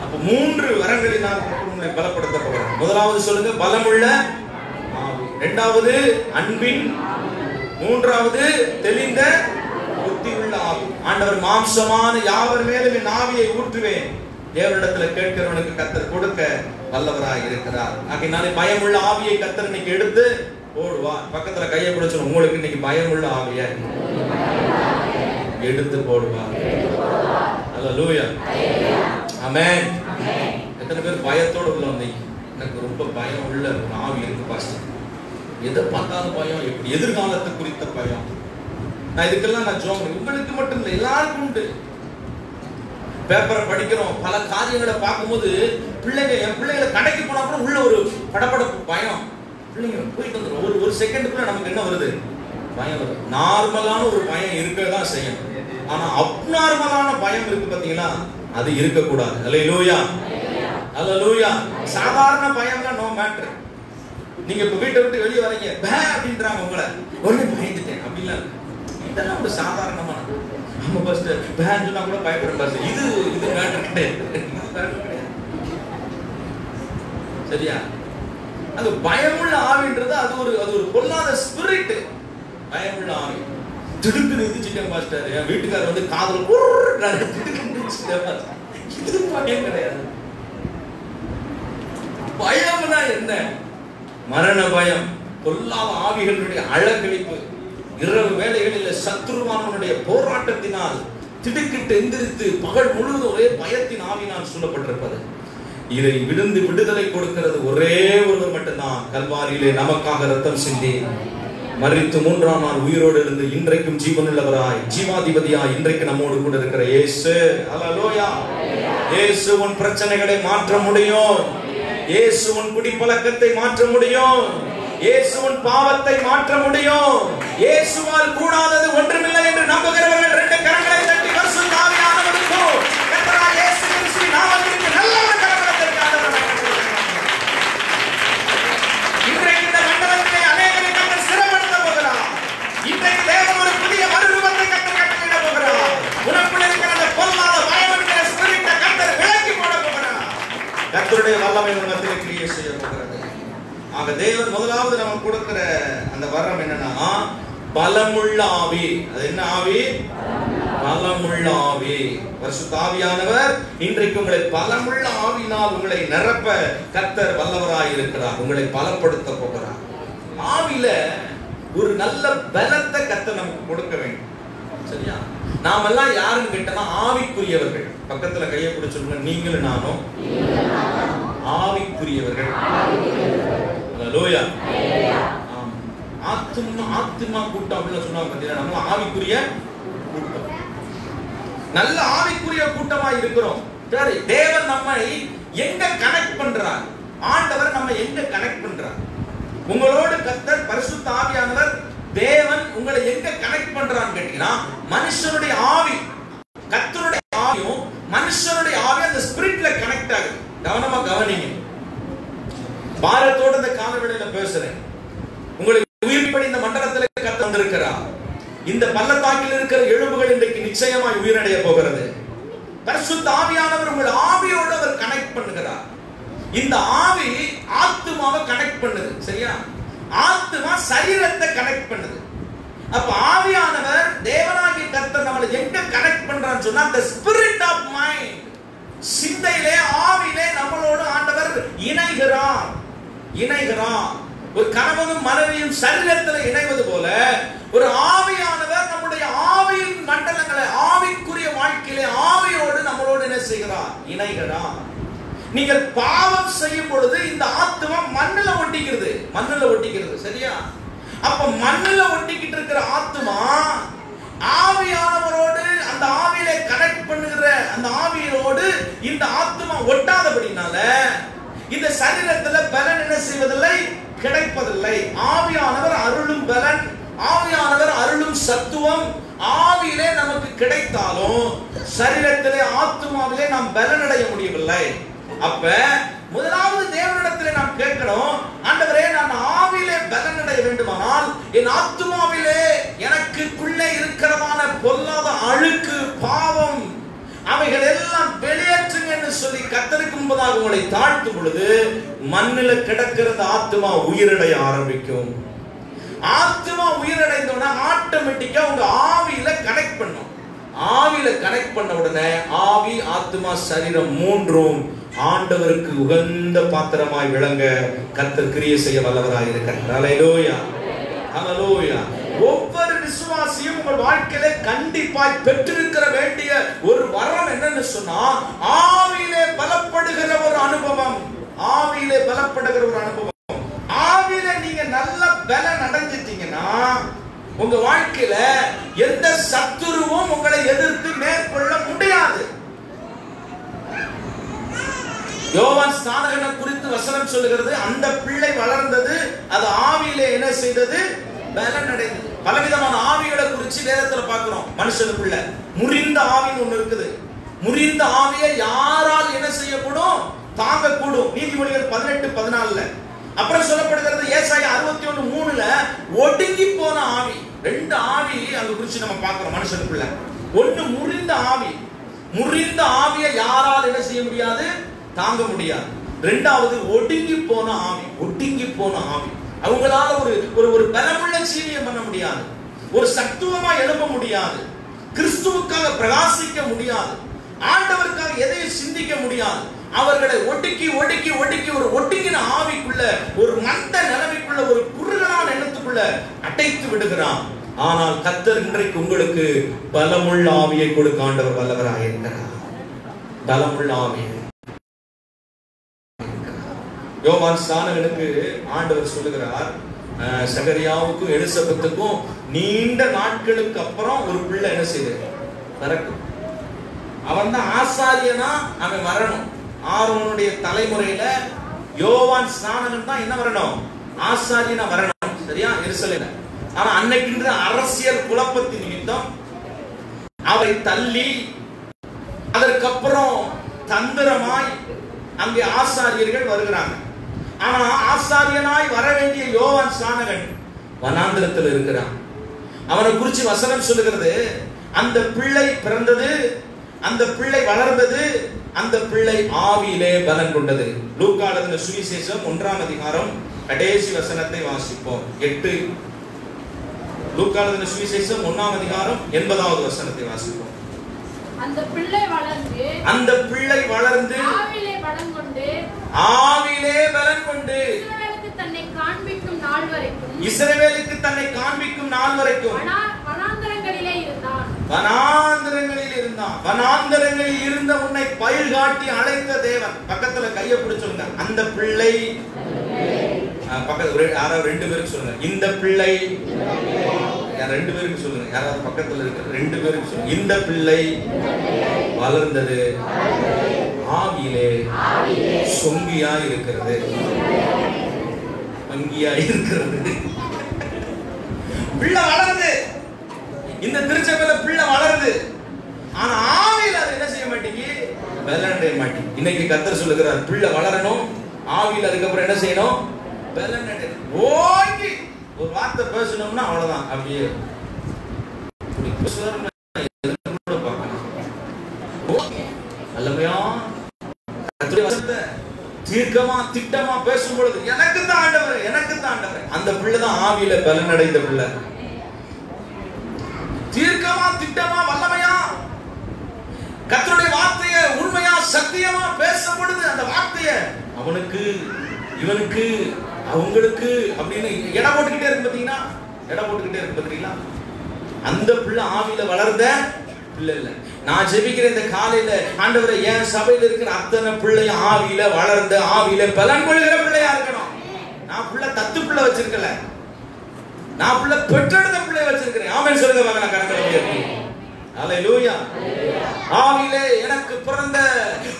அப்ப 3 வரங்களினால் உங்களை பலப்படுத்த போகிறார். முதலாவது சொல்லுங்க, பலமுள்ள ஆவி. இரண்டாவது அன்பின். மூன்றாவது தெளிந்த புத்தியுள்ள ஆவி. ஆண்டவர் மாம்சமான யாவர் மேலும் என் ஆவியை ஊற்றுவேன். தேவனிடத்துல கேட்கிறவனுக்கு கர்த்தர் கொடுக்க வல்லவராய் இருக்கிறார். ஆகையினாலே பயமுள்ள ஆவியை கர்த்தர் இன்னைக்கு எடுத்து போடுவார். பக்கத்துல கையை பிடிச்சு, உங்களுக்கு இன்னைக்கு பயமுள்ள ஆவியை எடுத்து போடுவார். அல்லேலூயா. ஆமென். எத்தனை பேர் பயத்தோட உள்ள வந்தீங்க? எனக்கு ரொம்ப பயம் உள்ள ஒரு ஆவி இருக்கு பாஸ்டர். எதை பார்த்தாலும் பயம், எப்படி எதிர்காலத்தை குறித்த பயம். நான் இதுக்கெல்லாம் நான் ஜோம், உங்களுக்கு மட்டும் இல்லை, எல்லாருக்கும் உண்டு. பேப்பரை படிக்கிறோம், பல காரியங்களை பார்க்கும்போது என் பிள்ளைகளை கடைக்கு போனா கூட உள்ள ஒரு படபடப்பு பயம். பிள்ளைங்க போயிட்டு வந்துடும், ஒரு செகண்டுக்குள்ள நமக்கு என்ன வருது? பயம் வருது. நார்மலான ஒரு பயம் இருக்கதான் செய்யும். ஆனா அப்நார்மலான பயம் இருக்கு பாத்தீங்களா, அது இருக்கக்கூடாது. அல்லேலூயா. அல்லேலூயா. சாதாரண பயம்னா நோ மேட்டர். நீங்க இப்ப வீட்டை விட்டு வெளியே வரீங்க, பே அப்படின்றாங்க உங்களை, உடனே பயந்துட்டேன் அப்படிலாம். இதெல்லாம் ஒரு சாதாரணமான, நம்ம ஃபர்ஸ்ட் பேன் சொன்னா கூட பயப்படுற பாஸ். இது மேட்டர் கிடையாது. சரியா? அது பயமுள்ள ஆவின்றது அது ஒரு பொல்லாத ஸ்பிரிட். பயமுள்ள ஆவி திடுக்குன்னு இருந்துச்சுட்டேன் பாஸ்டர், என் வீட்டுக்காரர் வந்து காதல் இது பயம் கிடையாது. பயம்னா என்ன? மரண பயம், பொல்லாத ஆவிகளுடைய அழகழிப்பு, இரவு வேளைகளில் சத்துருவானுடைய போராட்டத்தினால் திடுக்கிட்டு எந்திரித்து பகல் முழுவதும் ஒரே பயத்தின் ஆவினால் சூழப்பட்டிருப்பது. இதை விழுந்து விடுதலை கொடுக்கிறது ஒரே ஒருவர் மட்டும்தான். கல்வாரியிலே நமக்காக ரத்தம் சிந்தி மரித்து 3ஆம் நாள் உயிரோடு இருந்து இன்றைக்கும் ஜீவனுள்ளவராய் ஜீவாதிபதியாய் இன்றைக்கு நம்மோடு கூட இருக்கிற இயேசு. அல்லேலூயா. இயேசு உன் பிரச்சனைகளை மாற்ற முடியும். இயேசு உன் குடிப்பழக்கத்தை மாற்ற முடியும். இயேசு உன் பாவத்தை மாற்ற முடியும். இயேசுவால் கூடாதது ஒன்றுமில்லை என்று நம்புகிறவர்கள் 2 கரங்களை தட்டி பரிசுத்த ஆவியானவருக்கு கர்த்தராகிய இயேசு கிறிஸ்துவின் நாமத்திற்கு நல்ல ஒரு கரங்களை தட்டி ஆண்டவரை இன்றைக்கு இந்த மண்டலத்திலே அநேகரை கர்த்தர் சிறப்படுத்த போகிறார். இன்றைக்கு தேவன் ஒரு புதிய மறுரூபத்தை கர்த்தர் கட்டளையிட போகிறார். உனக்குள் இருக்கிற அந்த பொல்லாத பயம் என்கிற ஸ்பிரிட்டை கர்த்தர் விலக்கி போட போகிறார். கர்த்தருடைய வல்லமை உலகத்திலே கிரியை செய்ய போகிறது. ஆக தேவன் முதலாவது நமக்கு கொடுக்கிற அந்த வரம் என்னன்னா பலமுள்ள ஆவி. அது என்ன ஆவி? பலமுள்ள ஆவி. பரிசுத்த ஆவியானவர் இன்றைக்கு உங்களை பலமுள்ள ஆவியினால் உங்களை நிரப்ப கர்த்தர் வல்லவராய் இருக்கிறார். உங்களை பலப்படுத்த போகிறார். ஆவியில ஒரு நல்ல பலத்தை கர்த்தர் நமக்கு கொடுக்க வேண்டும். சரியா? நாம எல்லாம் யாருன்னு கேட்டா ஆவிக்குரியவர்கள். பக்கத்துல கையை பிடிச்சிருக்க, நீங்களும் நானும் ஆவிக்குரியவர்கள். அல்லேலூயா. ஆத்துமா கூட்டம் அப்படின்னு சொன்னா பாத்தீங்கன்னா நம்ம ஆவிக்குரிய கூட்டம். நல்ல ஆவிக்குரிய கூட்டமா இருக்கிறோம். சரி, தேவன் நம்மை எங்க கனெக்ட் பண்றார்? ஆண்டவர் நம்ம எங்க கனெக்ட் பண்றார்? உங்களோடு கர்த்தர் பரிசுத்த ஆவியானவர் தேவன் உங்களை எங்க கனெக்ட் பண்றான்னு கேட்டீங்கன்னா மனுஷனுடைய ஆவி, கர்த்தருடைய ஆவியும் மனுஷனுடைய ஆவி அந்த ஸ்பிரிட்ல கனெக்ட் ஆகுது. கவனமா கவனிங்க. பாரத்தோட இந்த காலவெளியில பேசுறேன். உங்களுக்கு உயிர்ப்படி இந்த மண்டலத்தில் கர்த்தர் வந்திருக்கிறார். இந்த பள்ளத்தாக்கில் இருக்கிற எலும்புகள் இன்றைக்கு நிச்சயமாய் உயிரடைய போகிறது. பரிசுத்த ஆவியானவர் உங்கள் ஆவியோடு அவர் கனெக்ட் பண்ணுகிறார். இந்த ஆவி ஆத்துமாவை கனெக்ட் பண்ணுது. சரியா? ஆத்துமா சரீரத்தை கனெக்ட் பண்ணுது. அப்ப ஆவியானவர் தேவனாகிய கர்த்தர் நம்மளை எங்க கனெக்ட் பண்றான்னு சொன்னா the spirit of mind, சிந்தையிலே ஆவியிலே நம்மளோடு ஆண்டவர் இணைகிறார். ஒரு கணவனும் மனைவியும் சரீரத்தில் இணைவது போல ஒரு ஆவியானவர் நம்முடைய ஆவியின் மண்டலங்களை ஆவிக்குரிய வாழ்க்கையிலே ஆவியோடு நம்மளோடு என்ன செய்கிறார்? இணைகிறார். நீங்கள் பாவம் செய்யும் பொழுது இந்த ஆத்துமா மண்ணுல ஒட்டிக்கிறது. சரியா? அப்ப மண்ணுல ஒட்டிக்கிட்டு இருக்கிற ஆத்துமா ஆவியானவரோடு, அந்த ஆவியிலே கனெக்ட் பண்ணுகிற அந்த ஆவியோடு இந்த ஆத்துமா ஒட்டாதபடினால இந்த சரீரத்துல பலன் என்ன செய்வதில்லை, கிடைப்பதில்லை. ஆவியானவர் அருளும் பலன், ஆவியானவர் அருளும் சத்துவம் ஆவியிலே நமக்கு கிடைத்தாலும் சரீரத்திலே ஆத்துமாவிலே நாம் பலனடைய முடியவில்லை. அப்ப முதலாவது தேவனிடத்திலே நாம் கேட்கணும், ஆண்டவரே நான் ஆவியிலே பலனடைய வேண்டுமானால் என் ஆத்துமாவிலே எனக்குள்ளே இருக்கிறதான பொல்லாத அழுக்கு, பாவம், அவைகள் எல்லாம் வெளியேற்றுங்க என்று சொல்லி கர்த்தருக்கு முன்பதாக உங்களை தாழ்த்தும் பொழுது மண்ணில கிடக்கிறது ஆத்துமா உயிரடைய ஆரம்பிக்கும். ஆத்துமா உயிரடைந்தோன்னா ஆட்டோமேட்டிக்கா உங்க ஆவியில கனெக்ட் பண்ணும். ஆவியில கனெக்ட் பண்ண உடனே ஆவி, ஆத்துமா, சரீரம் மூன்றும் ஆண்டவருக்கு உகந்த பாத்திரமாய் விளங்க கர்த்தர் கிரியை செய்ய வல்லவராய் இருக்கிறார். ஹல்லேலூயா, ஹல்லேலூயா. ஒவ்வொரு விசுவாசியும் உங்கள் வாழ்க்கையில கண்டிப்பாய் பெற்றிருக்கிற வேண்டிய ஒரு வரம் என்னன்னு சொன்னா ஆவியிலே பலப்படுகிற ஒரு அனுபவம். ஆவியிலே பலப்படுகிற ஒரு அனுபவம். ஆவியில நீங்க நல்ல பலன் அடைஞ்சிட்டீங்கன்னா உங்க வாழ்க்கையில எந்த சத்துருவும் உங்களை எதிர்த்து மேற்கொள்ள முடியாது. யோவான் ஸ்நானகனை குறித்து வசனம் சொல்லுகிறது, அந்த பிள்ளை வளர்ந்தது, அது ஆவியிலே என்ன செய்தது, பலன் அடைந்தது. பலவிதமான ஆவிகளை குறித்து வேதத்துல பார்க்கிறோம். மனுஷனுக்குள்ள முறிந்த ஆவின்னு ஒண்ணு இருக்குது. முறிந்த ஆவியை யாரால் என்ன செய்யக்கூடும், தாங்கக்கூடும். நீதிமொழிகள் 18:14. அப்புறம் சொல்லப்படுகிறது ஏசாயா 61:3 ஒடுங்கி போன ஆவி. ரெண்டு ஆவி அங்க குறிச்சு நம்ம பார்க்கிறோம் மனுஷனுக்குள்ள. ஒண்ணு முறிந்த ஆவி. முறிந்த ஆவியை யாரால் என்ன செய்ய முடியாது, தாங்க முடியாது. ரெண்டாவது ஒடுங்கி போன ஆவி. ஒடுங்கி போன ஆவி அவங்களால ஒரு பலமுள்ள ஜீவியம் பண்ண முடியாது, ஒரு சத்துவமா எழுப்ப முடியாது, கிறிஸ்துவுக்காக பிரகாசிக்க முடியாது, ஆண்டவருக்காக எதையும் சிந்திக்க முடியாது. அவர்களை ஒடுக்கி ஒடுக்கி ஒடுக்கி ஒரு ஒடுங்கின ஆவிக்குள்ள, ஒரு மந்த நிலைமைக்குள்ள, ஒரு குறுகலான எண்ணத்துக்குள்ள அடைத்து விடுகிறான். ஆனால் கர்த்தர் இன்றைக்கு உங்களுக்கு பலமுள்ள ஆவியை கொடுக்க ஆண்டவர் வல்லவராக இருக்கிறார். பலமுள்ள ஆவி. யோவான் ஸ்நானகனுக்கு ஆண்டவர் சொல்லுகிறார், சகரியாவுக்கும் எலிசபெத்துக்கும் நீண்ட நாட்களுக்கு அப்புறம் ஒரு பிள்ளை என்ன செய்யுது, பிறக்கும். அவன் தான் ஆசாரியனா, அவன் வரணும். ஆரோனுடைய தலைமுறையில யோவான் ஸ்நானகன் தான் என்ன வரணும், ஆசாரியனா வரணும். சரியா? எருசலேம்ல. ஆனா அன்னைக்கு அரசியல் குழப்பத்தின் நிமித்தம் அவரை தள்ளி அதற்கப்புறம் தந்திரமாய் அங்கே ஆசாரியர்கள் வருகிறாங்க. ஆனா ஆசாரியனாய் வர வேண்டிய யோவான் ஸ்நானகன் வனாந்திரத்தில் இருக்கிறான். அவனை குறிச்சு வசனம் சொல்லுகிறது, அந்த பிள்ளை பிறந்தது, அந்த பிள்ளை வளர்ந்தது, அந்த பிள்ளை ஆவியிலே பலன் கொண்டது. லூக்கா எழுதின சுவிசேஷம் 1ஆம் அதிகாரம் கடைசி வசனத்தை வாசிப்போம். 8. லூக்கா எழுதின சுவிசேஷம் 1ஆம் அதிகாரம் 80வது வசனத்தை வாசிப்போம். அந்த பிள்ளை வளர்ந்து, அந்த பிள்ளை வளர்ந்து ஆவியிலே பலன் கொண்டு, ஆவியிலே பலன் கொண்டு இஸ்ரவேலுக்கு தன்னை காண்பிக்கும் நாள் வரைக்கும், இஸ்ரவேலுக்கு தன்னை காண்பிக்கும் நாள் வரைக்கும் வனாந்தரங்களிலே இருந்தான். வனாந்தரங்களில் இருந்தான். வனாந்தரங்களில் இருந்த உன்னை பயில் காட்டி அழைத்த தேவன். பக்கத்துல கையை பிடிச்சுங்க. அந்த பிள்ளை, பக்கத்துல யாராவது 2 பேருக்கு சொல்லுங்க, இந்த பிள்ளை. 2 பேருக்கு சொல்லுங்க, யாராவது பக்கத்துல இருக்க 2 பேருக்கு சொல்லுங்க. இந்த பிள்ளை வளர்ந்தது, ஆவியிலே சொங்கியா இருக்கிறது, அங்கியா இருக்கிறது. பிள்ளை வளருது, இந்த திருச்சபையில பிள்ளை வளருது. ஆனா ஆவியில அது என்ன செய்ய மாட்டேங்கி, பலனடைய மாட்டேங்கி. இன்னைக்கு கர்த்தர் சொல்லுகிறார், பிள்ளை வளரணும், ஆவியில அதுக்கப்புறம் என்ன செய்யணும், பலனடைய. ஓங்கி ஒரு வார்த்தை பேசணும்னா அவ்வளவுதான். அப்படியே அல்லமையா தீர்க்கமா திட்டமா பேசும் பொழுது எனக்கு தான் ஆண்டவர், எனக்கு தான் ஆண்டவர். அந்த பிள்ளை தான் ஆவியில பலனடைந்த பிள்ளை. தீர்க்கமா திட்டமா வல்லமையா கர்த்தருடைய வார்த்தையை உண்மையா சத்தியமா பேசும் பொழுது அந்த வார்த்தையை அவனுக்கு, இவனுக்கு, அவங்களுக்கு அப்படின்னு எடை போட்டுக்கிட்டே இருக்கு. பாத்தீங்கன்னா எடை போட்டுக்கிட்டே இருக்கு. பாத்தீங்களா? அந்த பிள்ளை ஆவியில வளர்ந்த பிள்ளை இல்ல. நான் ஜெபிக்கிற இந்த காலையில ஆண்டவரே என் சபையில இருக்கிற அத்தனை பிள்ளையும் ஆவியில வளர்ந்து ஆவியில பலன் கொள்கிற பிள்ளையா இருக்கணும். நான் பிள்ளை தத்து பிள்ளை வச்சிருக்கல, நான் பிள்ளை பெற்றெடுத்த பிள்ளை வச்சிருக்கிறேன். ஆமென் சொல்லுங்க வாங்க. நான் கரங்களை உயர்த்தி அல்லேலூயா. ஆவியிலே எனக்கு பிறந்த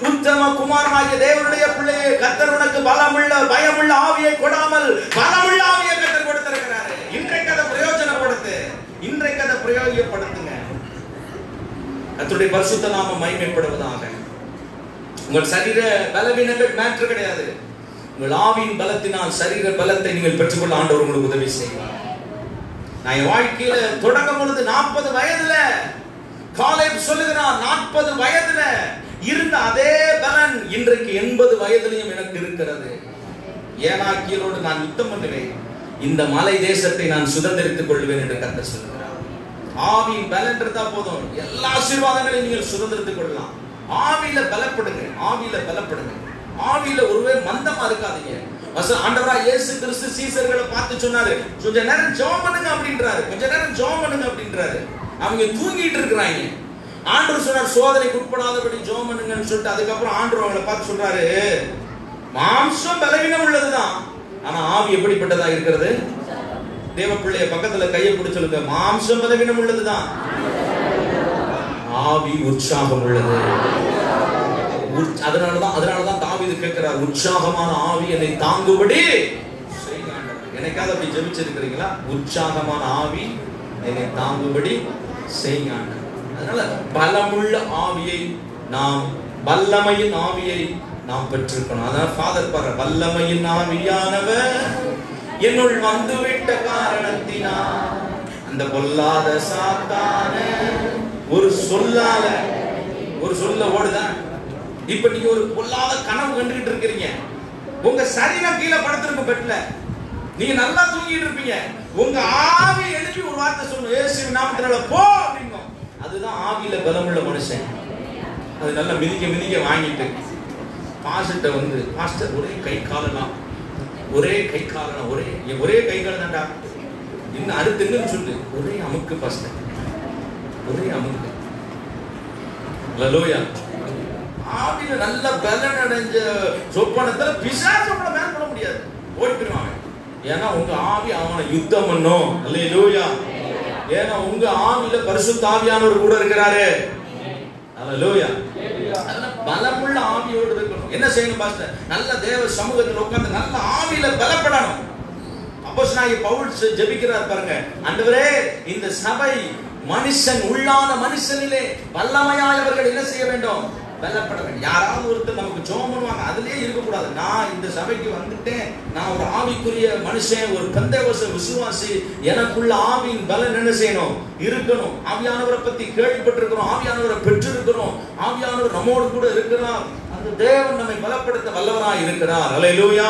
உத்தம குமாரனாகிய தேவனுடைய பிள்ளையே, கர்த்தர் உனக்கு பலமுள்ள பயமுள்ள ஆவியை கொடாமல் பலமுள்ள ஆவியை கர்த்தர் கொடுத்திருக்கிறாரு. இன்றைக்கு அதை பிரயோஜனப்படுத்து, இன்றைக்கு அதை பிரயோகப்படுத்துங்க. கர்த்தருடைய பரிசுத்த நாமம் மகிமைப்படுவதாக. உங்கள் சரீர பலவீனங்கள் மேட்டர் கிடையாது. உங்கள் ஆவியின் பலத்தினால் சரீர பலத்தை நீங்கள் பெற்றுக்கொள்ள ஆண்டவர் உங்களுக்கு உதவி செய்வார். நான் என் வாழ்க்கையில தொடங்கும் பொழுது 40 வயதுல காலேப் சொல்லுகிறான், 40 வயதுல இருந்த அதே பலன் இன்றைக்கு 80 வயதிலையும் எனக்கு இருக்கிறது. ஏனாக்கியரோடு நான் யுத்தம் பண்ணுவேன், இந்த மலை தேசத்தை நான் சுதந்திரித்துக் கொள்வேன் என்று கர்த்தர் சொல்கிறார். ஆவியின் பலன் இருந்தா போதும், எல்லா ஆசீர்வாதங்களையும் நீங்கள் சுதந்திரித்துக் கொள்ளலாம். ஆவியில பலப்படுங்க, ஆவியில பலப்படுங்க. ஆவியில ஒருவே மந்தமா இருக்காதீங்க. ஆண்டவராய் இயேசு கிறிஸ்து சீசர்களை பார்த்து சொன்னாரு, கொஞ்ச நேரம் ஜெபம் பண்ணுங்க அப்படின்றாரு, கொஞ்ச நேரம் ஜெபம் பண்ணுங்க அப்படின்றாரு. அவங்க தூங்கிட்டு இருக்கிறாங்க. ஆண்டவர் சொன்னார் சோதனைக்கு உட்படாதபடி ஜெபம் பண்ணுங்கன்னு சொல்லிட்டு அதுக்கப்புறம் ஆண்டவர் அவங்களை பார்த்து சொல்றாரு, மாம்சம் பலவீனம் உள்ளதுதான், ஆனா ஆவி எப்படிப்பட்டதா இருக்கிறது? தேவ பிள்ளைய பக்கத்துல கையை பிடிச்சு சொல்லுங்க, மாம்சம் பலவீனம் உள்ளதுதான், ஆவி உற்சாகம் உள்ளது. அதனாலதான் தாவீது கேட்கிறார், உற்சாகமான ஆவி என்னை தாங்கும்படி செய்யுங்க ஆண்டவரே. எனக்காவது அப்படி ஜெபிச்சிருக்கிறீங்களா? உற்சாகமான ஆவி என்னை தாங்கும்படி செய்யுங்க ஆண்டவரே. அதனால பலமுள்ள ஆவியை நாம், வல்லமையின் ஆவியை நாம் பெற்றிருக்கணும். அதனால ஃபாதர் பாரு, வல்லமையின் ஆவியானவர் என்னுள் வந்துவிட்ட காரணத்தினால் அந்த பொல்லாத சாத்தான ஒரு சொல்லால, ஒரு சொல்ல ஓடுதான். இப்ப நீங்க ஒரு பொல்லாத கனவு கண்டுகிட்டு இருக்கிறீங்க, உங்க சரீரம் கீழே படுத்திருக்கும் பெட்ல, நீங்க நல்லா தூங்கிட்டு இருப்பீங்க, உங்க ஆவி எழுப்பி ஒரு வார்த்தை சொல்லணும், இயேசுவின் நாமத்தினால போ அப்படிங்க. அதுதான் ஆவியில பலமுள்ள மனுஷன். அது நல்லா மிதிக்க மிதிக்க வாங்கிட்டு பாஸ்டர்ட்ட வந்து, பாஸ்டர் ஒரே கை காலலாம், ஒரே கை காலலாம், ஒரே கை கால தான்டா, இன்னும் அடுத்து என்னன்னு சொல்லு, ஒரே அமுக்கு பாஸ்டர், ஒரே அமுக்கு. அல்லேலூயா. ஆவியில நல்ல பலன் அடைஞ்ச சொப்பனத்துல பிசாசு அவனை மேல் பண்ண முடியாது, ஓடிடுவாங்க. ஏன்னா உங்க ஆவி அவனை யுத்தம் பண்ணும். அல்லேலூயா. ஏன்னா உங்க ஆவியில பரிசுத்த ஆவியானவர் கூட இருக்கிறாரு. அல்லேலூயா. பலமுள்ள ஆவியோடு இருக்கணும். என்ன செய்யணும் பாஸ்டர்? நல்ல தேவ சமூகத்தில் உட்கார்ந்து நல்ல ஆவியில பலப்படணும். அப்போஸ்தலனாகிய பவுல் ஜெபிக்கிறார் பாருங்க, ஆண்டவரே இந்த சபை மனுஷன் உள்ளான மனுஷனிலே வல்லமையானவர்கள் என்ன செய்ய வேண்டும்? பலப்பட வேண்டும். யாராவது ஒருத்தர் நமக்கு ஜெபம் பண்ணுவாங்க, அதுலயே இருக்கக்கூடாது. நான் இந்த சபைக்கு வந்துட்டேன், நான் ஒரு ஆவிக்குரிய மனுஷன், ஒரு பெந்தேகோஸ்தே விசுவாசி, எனக்குள்ள ஆவியின் பலன் என்ன செய்யணும்? இருக்கணும். ஆவியானவரை பத்தி கேள்விப்பட்டிருக்கிறோம், ஆவியானவரை பெற்றிருக்கிறோம், ஆவியானவர் நம்மோடு கூட இருக்கிறார். அந்த தேவன் நம்மை பலப்படுத்த வல்லவராய் இருக்கிறார். அல்லேலூயா.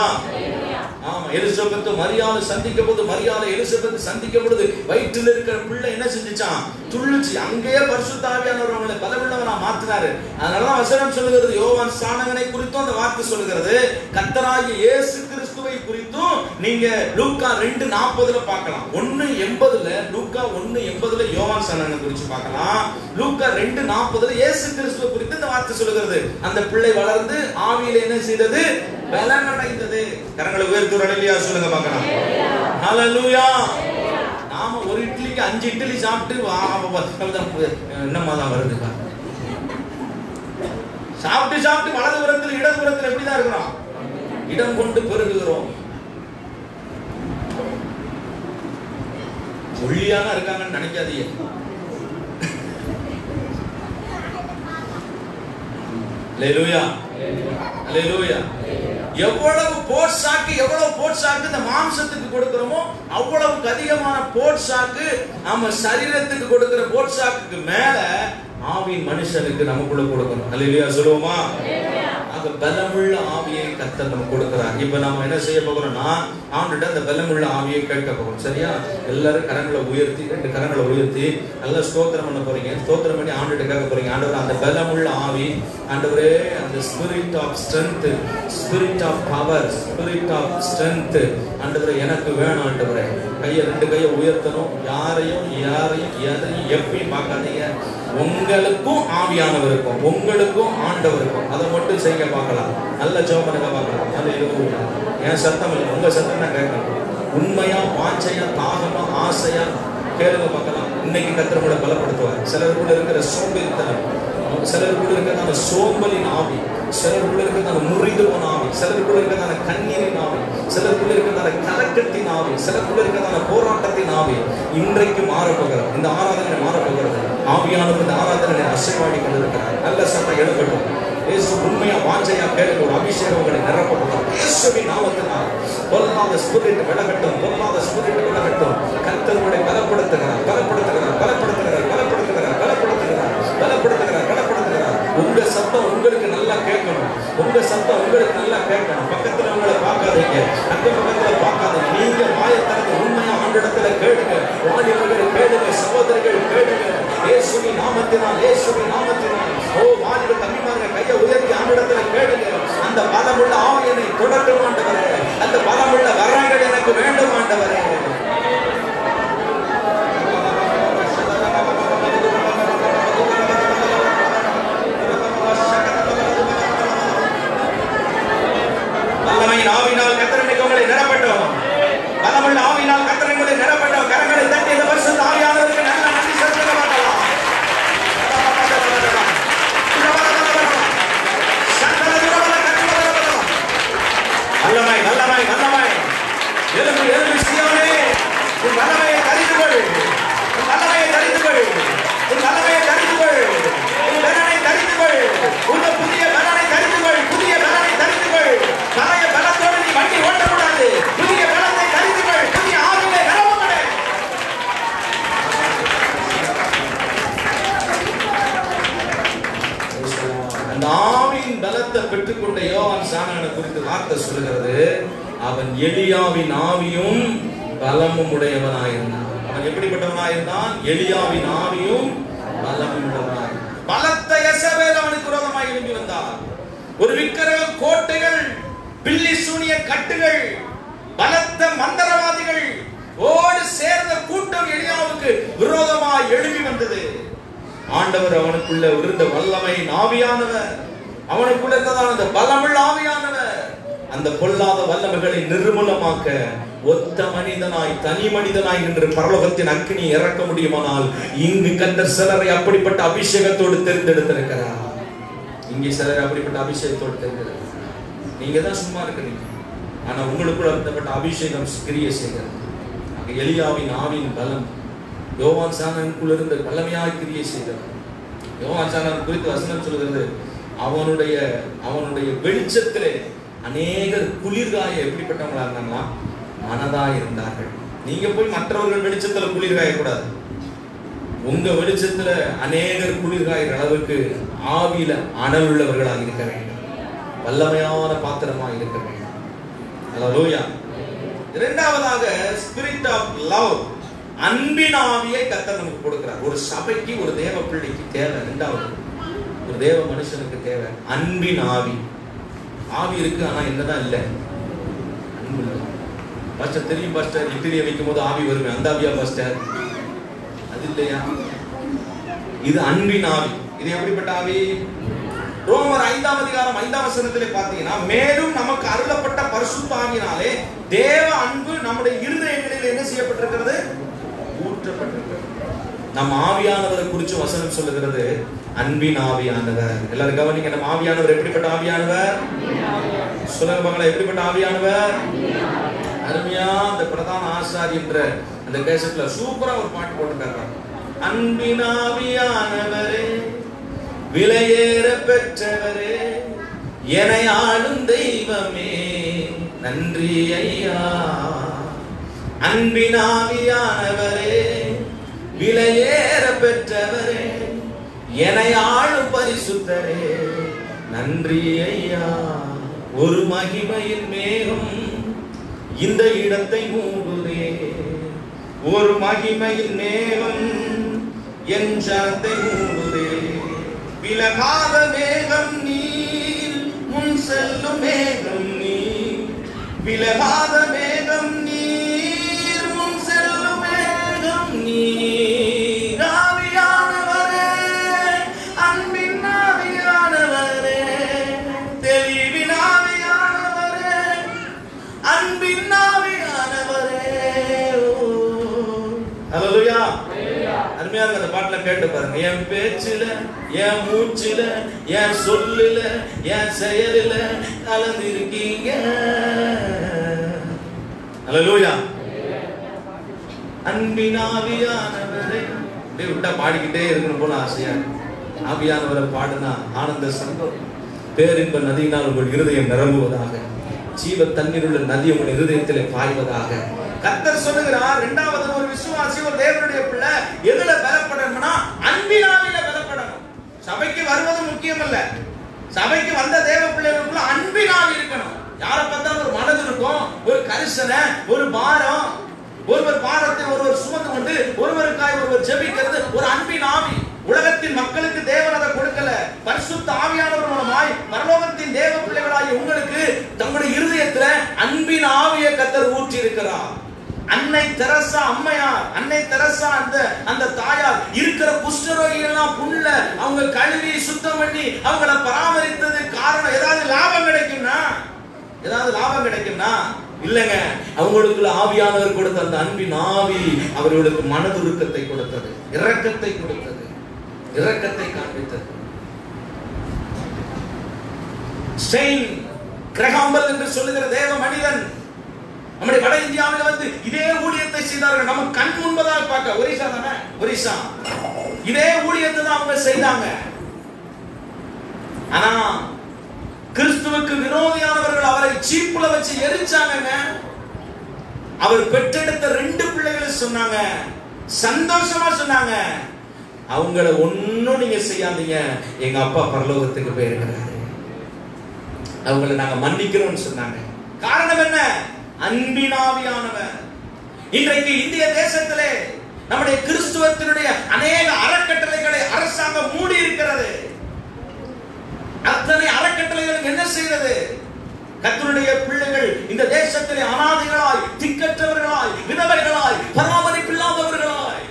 ஆமா, எலிசபெத் மரியாதை சந்திக்கும் போது, மரியாதை எலிசபெத் சந்திக்கும் பொழுது வயிற்றில் இருக்கிற பிள்ளை என்ன செஞ்சுச்சான்? துள்ளுச்சு. அங்கேயே பரிசுத்த ஆவியானவர் அவங்களை பலமுள்ளவனா மாத்தினாரு. அதனாலதான் வசனம் சொல்லுகிறது, யோவான் ஸ்நானகனை குறித்தும் அந்த வார்த்தை சொல்லுகிறது, கர்த்தராகிய இயேசு கிறிஸ்துவை குறித்தும் நீங்க லூக்கா 2:40 பார்க்கலாம். 1:80 லூக்கா 1:80 யோவான் ஸ்நானகனை குறித்து பார்க்கலாம். லூக்கா 2:40 இயேசு கிறிஸ்துவை குறித்து இந்த வார்த்தை சொல்லுகிறது, அந்த பிள்ளை வளர்ந்து ஆவியில என்ன செய்தது? பலன் அடைந்தது. கரங்களை உயர்த்தி அல்லேலூயா சொல்லுங்க பார்க்கலாம். ஹல்லேலூயா. நாம ஒரு இட்லிக்கு 5 இட்லி சாப்பிட்டு என்னமா தான் வருது, சாப்பிட்டு சாப்பிட்டு வலதுபுறத்தில் இடதுபுறத்தில் எப்படிதான் இருக்கிறோம்? இடம் கொண்டு பெருகுகிறோம். ஒல்லியான இருக்காங்கன்னு நினைக்காதீங்க. அல்லேலூயா. அல்லேலூயா. எவ்வளவு போட்சாக்கு இந்த மாம்சத்துக்கு கொடுக்கிறோமோ அவ்வளவுக்கு அதிகமான போட்சாக்கு நம்ம சரீரத்துக்கு கொடுக்கிற போட்சாக்கு மேல ஆவியின் மனுஷனுக்கு நமக்குள்ள கொடுக்கணும். அல்லேலூயா சொல்லுவோமா? அந்த பலமுள்ள ஆவியை கர்த்தர் நமக்கு கொடுக்கிறார். இப்ப நாம என்ன செய்ய போகிறோம்னா, ஆண்டுகிட்ட அந்த பலமுள்ள ஆவியை கேட்க போகிறோம். சரியா? எல்லாரும் கரங்களை உயர்த்தி, 2 கரங்களை உயர்த்தி நல்லா ஸ்தோத்திரம் பண்ண போறீங்க. ஸ்தோத்திரம் பண்ணி ஆண்டுகிட்ட கேட்க போறீங்க, ஆண்டவரே அந்த பலமுள்ள ஆவி, ஆண்டவரே அந்த spirit of strength, spirit of power, spirit of strength ஆண்டவரே எனக்கு வேணும். ஆண்டவரே ரெண்டு கையை உயர்த்தணும். யாரையும் எதையும் எப்பயும் பார்க்காதீங்க. உங்களுக்கும் ஆவியானவர் இருக்கும், உங்களுக்கும் ஆண்டவர் இருக்கும். அதை மட்டும் செய்ய பார்க்கலாம். நல்ல ஜெபம் பார்க்கலாம். அது என் சத்தம் இல்லை, உங்க சத்தம் தான் கேட்கணும். உண்மையா, வாஞ்சையா, தாகமா, ஆசையா கேளுங்க பார்க்கலாம். இன்னைக்கு கர்த்தர் உங்களை பலப்படுத்துவார். சிலருக்குள்ள இருக்கிற சோம்பேறித்தனம், சிலருக்குள்ள இருக்கிறதான சோம்பலின் ஆவி, சிலருக்குள்ள இருக்கிறதான முறிந்து போன ஆவி, சிலருக்குள்ள இருக்கிறதான கண்ணீரின் ஆவி, சிலருக்குள்ள இருக்கிறதான கலக்கத்தின் ஆவி, சிலருக்குள்ள இருக்கிறதான போராட்டத்தின் ஆவி இன்றைக்கு மாறப்போகிறது. இந்த ஆராதனை மாறப்போகிறது. ஆவியானவர் இந்த ஆராதனை அசைவாடி கொண்டிருக்கிறார். நல்ல சத்தம் எழுப்பட்டும். இயேசு உண்மையா வாஞ்சையா கேளுங்க. ஒரு அபிஷேகம் உங்களை நிரப்பப்படும். இயேசுவின் நாமத்தினால் பொல்லாத ஸ்பிரிட் விலகட்டும், பொல்லாத ஸ்பிரிட் விலகட்டும். கர்த்தர் உங்களை பலப்படுத்துகிறார், பலப்படுத்துகிறார், பலப்படுத்துகிறார், பலப்படுத்துகிறார், பலப்படுத்துகிறார், பலப்படுத்துகிறார், பலப்படுத்துகிறார். உங்க சத்தம் உங்களுக்கு நல்லா கேட்கணும். உங்க சத்தம் உங்களுக்கு நல்லா கேட்கணும். பக்கத்துல உங்களை பார்க்காதீங்க, அந்த பக்கத்துல பார்க்காதீங்க. நீங்க வாயத்திறந்து உண்மையா ஆண்டிடத்துல கேளுங்க. வாலிபர்கள் கேளுங்க, சகோதரர்கள் கேளுங்க. இயேசுவின் நாமத்தினால், இயேசுவின் நாமத்தினால். ஓ வாலிப தம்பிமார்கள் கையை உயர்த்தி ஆண்டிடத்துல கேளுங்க. அந்த பலமுள்ள ஆவியனை தொடர்ந்து ஆண்டவரே, அந்த பலமுள்ள வரங்கள் எனக்கு வேண்டும் ஆண்டவரே. வல்லமையின் ஆவியினால் கர்த்தர் உங்களை நிரப்பட்டும். பலமுள்ள ஆவியினால் கர்த்தர் உங்களை நிரப்பட்டும். கரங்களை தட்டி இந்த பரிசுத்த ஆவியானவருக்கு நல்ல நன்றி செலுத்த பார்க்கலாம். வல்லமை, வல்லமை, வல்லமை. எழும்பு, எழும்பு சீயோனே, உன் வல்லமையை தரித்து கொள், உன் வல்லமையை தரித்து கொள், உன் வல்லமையை தரித்து கொள், உன் பலனை தரித்து கொள், உன் புதிய பலனை தரித்து கொள், புதிய பலனை தரித்து கொள். பழைய பலத்தோடு நீ வண்டி ஓட்டக்கூடாது. புதிய பலத்தை தரித்து கொள், புதிய ஆவியை நிரப்பப்படு. அந்த ஆவியின் பலத்தை பெற்றுக்கொண்ட யோவான் ஸ்நானகனை குறித்து வார்த்தை சொல்லுகிறது. அவன் எலியாவின் ஆவியும் பலமும் உடையவனாயிருந்தான். அவன் எப்படிப்பட்டவனாயிருந்தான்? எலியாவின் ஆவியும் பலமும் உடையவனாய். பலத்த யெசபேல் அவனுக்கு விரோதமாக எழும்பி வந்தார். ஒரு விக்கிரக கோட்டைகள், பில்லி சூனிய கட்டுகள், பலத்த மந்திரவாதிகள் ஓடு சேர்ந்த கூட்டம் எலியாவுக்கு விரோதமாக எழும்பி வந்தது. ஆண்டவர் அவனுக்குள்ள இருந்த வல்லமை ஆவியானவர், அவனுக்குள்ள இருந்ததான அந்த பலமுள்ள ஆவியானவர் அந்த பொல்லாத வல்லமைகளை நிர்மூலமாக்க ஒத்த மனிதனாய், தனி மனிதனாய் என்று பரலோகத்தின் அக்கினி இறக்க முடியுமானால் இங்கு கர்த்தர் சிலரை அப்படிப்பட்ட அபிஷேகத்தோடு தேர்ந்தெடுத்திருக்கிறார். இங்கே சிலர் அப்படிப்பட்ட அபிஷேகத்தோடு தேர்ந்தெடுக்கிறார். நீங்க தான் சும்மா இருக்கிறீங்க, ஆனா உங்களுக்குள்ள இருந்தப்பட்ட அபிஷேகம் கிரியை செய்கிறது. எலியாவின் ஆவியின் பலம் யோவான் ஸ்நானனுக்குள்ள இருந்த வல்லமையாய் கிரியை செய்தவர். யோவான் ஸ்நானன் குறித்து வசனம் சொல்கிறது, அவனுடைய வெளிச்சத்திலே அநேகர் குளிர்காய எப்படிப்பட்டவங்களா இருந்தாங்களா? மனதா இருந்தார்கள். நீங்க போய் மற்றவர்கள் வெளிச்சத்துல குளிர்காய கூடாது. உங்க வெளிச்சத்துல அநேகர் குளிர்காயிற அளவுக்கு ஆவியில அனல் உள்ளவர்களாக இருக்க வேண்டும், வல்லமையான பாத்திரமா இருக்க வேண்டும். அல்லேலூயா. இரண்டாவதாக ஸ்பிரிட் ஆஃப் லவ், அன்பின் ஆவியை கர்த்தர் நமக்கு கொடுக்கிறார். ஒரு சபைக்கு, ஒரு தேவ பிள்ளைக்கு தேவை. இரண்டாவது, ஒரு தேவ மனுஷனுக்கு தேவை அன்பின் ஆவி. ஆவி இருக்கு, ஆனா என்னதான் இல்லை? அன்பு இல்லை. பாஸ்டர் தெரியும் பாஸ்டர், இட்லியை வைக்கும் போது ஆவி வருமே, அந்த ஆவியா பாஸ்டர்? அது இல்லையா? இது அன்பின் ஆவி. இது எப்படிப்பட்ட ஆவி? ரோமர் 5ஆம் அதிகாரம் 5ஆம் வசனத்திலே பார்த்தீங்கன்னா, மேலும் நமக்கு அருளப்பட்ட பரிசுத்த ஆவியினாலே தேவ அன்பு நம்முடைய இருதயங்களில் என்ன செய்யப்பட்டிருக்கிறது? ஊற்றப்பட்டிருக்கிறது. நம் ஆவியானவரை குறித்து வசனம் சொல்லுகிறது, அன்பின் ஆவியானவர். எல்லாரும் கவனிங்க, நம்ம ஆவியானவர் எப்படிப்பட்ட ஆவியானவர்? சொல்லுங்க மகளே, எப்படிப்பட்ட ஆவியானவர்? அருமையா அந்த பிரதான ஆசாரி என்ற அந்த கேசட்ல சூப்பரா ஒரு பாட்டு போட்டுருக்காங்க. அன்பின் ஆவியானவரே, விலையேற பெற்றவரே, என்னை ஆளும் தெய்வமே, நன்றி ஐயா. அன்பின் ஆவியானவரே, விலையேற பெற்றவரே, என்னை ஆளும் பரிசுத்தரே, நன்றி ஐயா. ஒரு மகிமையின் மேகம் இந்த இடத்தை மூடுதே, ஒரு மகிமையின் மேகம் என் ஜனத்தை மூடுதே. விலகாத மேகம் நீர், முன் செல்லும் மேகம் நீர், விலகாத மேகம் நீர், முன் செல்லும் ஹல்லேலூயா. அருமையா இருக்கு அந்த பாட்டுல கேட்டு பாருங்க. என் பேச்சில, என் மூச்சில, என் சொல்லில, என் செயலில கலந்து இருக்கீங்க. ஹல்லேலூயா. அன்பின் ஆவியானவரே, அப்படியே விட்டா பாடிக்கிட்டே இருக்கணும் போல ஆசையா. ஆவியானவரை பாடுனா ஆனந்த சந்தோஷம். பேரின்ப நதியினால் உங்கள் இருதயம் நிரம்புவதாக. ஜீவ தண்ணீர் உள்ள நதி உங்கள் இருதயத்திலே பாய்வதாக. கர்த்தர் சொல்லுகிறார், இரண்டாவது ஒரு விசுவாசி, ஒரு தேவனுடைய பிள்ளை எதுல பலப்படணும்னா அன்பினாவில பலப்படணும். சபைக்கு வருவது முக்கியம் அல்ல. சபைக்கு வந்த தேவ பிள்ளைகளுக்குள்ள அன்பினாவி இருக்கணும். யாரை பார்த்தாலும் ஒரு மனது இருக்கும், ஒரு கரிசனை, ஒரு பாரம். ஒருவர் பாரத்தை ஒருவர் சுமந்து கொண்டு ஒருவருக்காய் ஒருவர் ஜெபிக்கிறது ஒரு அன்பின் ஆவி. உலகத்தின் மக்களுக்கு தேவன் அதை கொடுக்கல. பரிசுத்த ஆவியானவர் மூலமாய் பரலோகத்தின் தேவ பிள்ளைகளாகிய உங்களுக்கு தங்களுடைய இருதயத்துல அன்பின் ஆவியை கர்த்தர் ஊற்றி இருக்கிறார். அன்னை தெரசா அம்மையார், அன்னை தெரசா அந்த தாயார் இருக்கிற குஷ்டரோகிகள் எல்லாம் புண்ணுல அவங்க கழுவி சுத்தம் பண்ணி அவங்கள பராமரித்தது காரணம் ஏதாவது லாபம் கிடைக்கும்னா, ஏதாவது லாபம் கிடைக்கும்னா இல்லங்க. அவங்களுக்குள்ள ஆவியானவர் கொடுத்த அந்த அன்பின் ஆவி அவர்களுக்கு மனதுருக்கத்தை கொடுத்தது, இரக்கத்தை கொடுத்தது, இரக்கத்தை காண்பித்தது. ஸ்டெயின் கிரகாம்பல் என்று சொல்லுகிற தேவ மனிதன் நம்முடைய வட இந்தியாவில் வந்து இதே ஊழியத்தை செய்தார்கள். நம்ம கண் முன்பதாக பார்க்க. ஒரிசா தானே, ஒரிசா. இதே ஊழியத்தை தான் அவங்க செய்தாங்க. ஆனா கிறிஸ்துவுக்கு விரோதியானவர்கள் அவரை சீப்புல வச்சு எரிச்சாங்க. அவர் பெற்றெடுத்த 2 பிள்ளைகளை சொன்னாங்க, சந்தோஷமா சொன்னாங்க, அவங்கள ஒன்னும் நீங்க செய்யாதீங்க, எங்க அப்பா பரலோகத்துக்கு போயிருக்கிறாரு, அவங்களை நாங்க மன்னிக்கிறோம்னு சொன்னாங்க. காரணம் என்ன? அன்பினாவியானவர். இன்றைக்கு இந்திய தேசத்திலே நம்முடைய கிறிஸ்துவத்தினுடைய அநேக அறக்கட்டளைகளை அரசாங்கம் மூடி இருக்கிறது. அத்தனை அறக்கட்டளைகளும் என்ன செய்கிறது? கர்த்தருடைய பிள்ளைகள் இந்த தேசத்திலே அனாதைகளாய், திக்கற்றவர்களாய், விதவைகளாய், பராமரிப்பில்லாதவர்களாய்,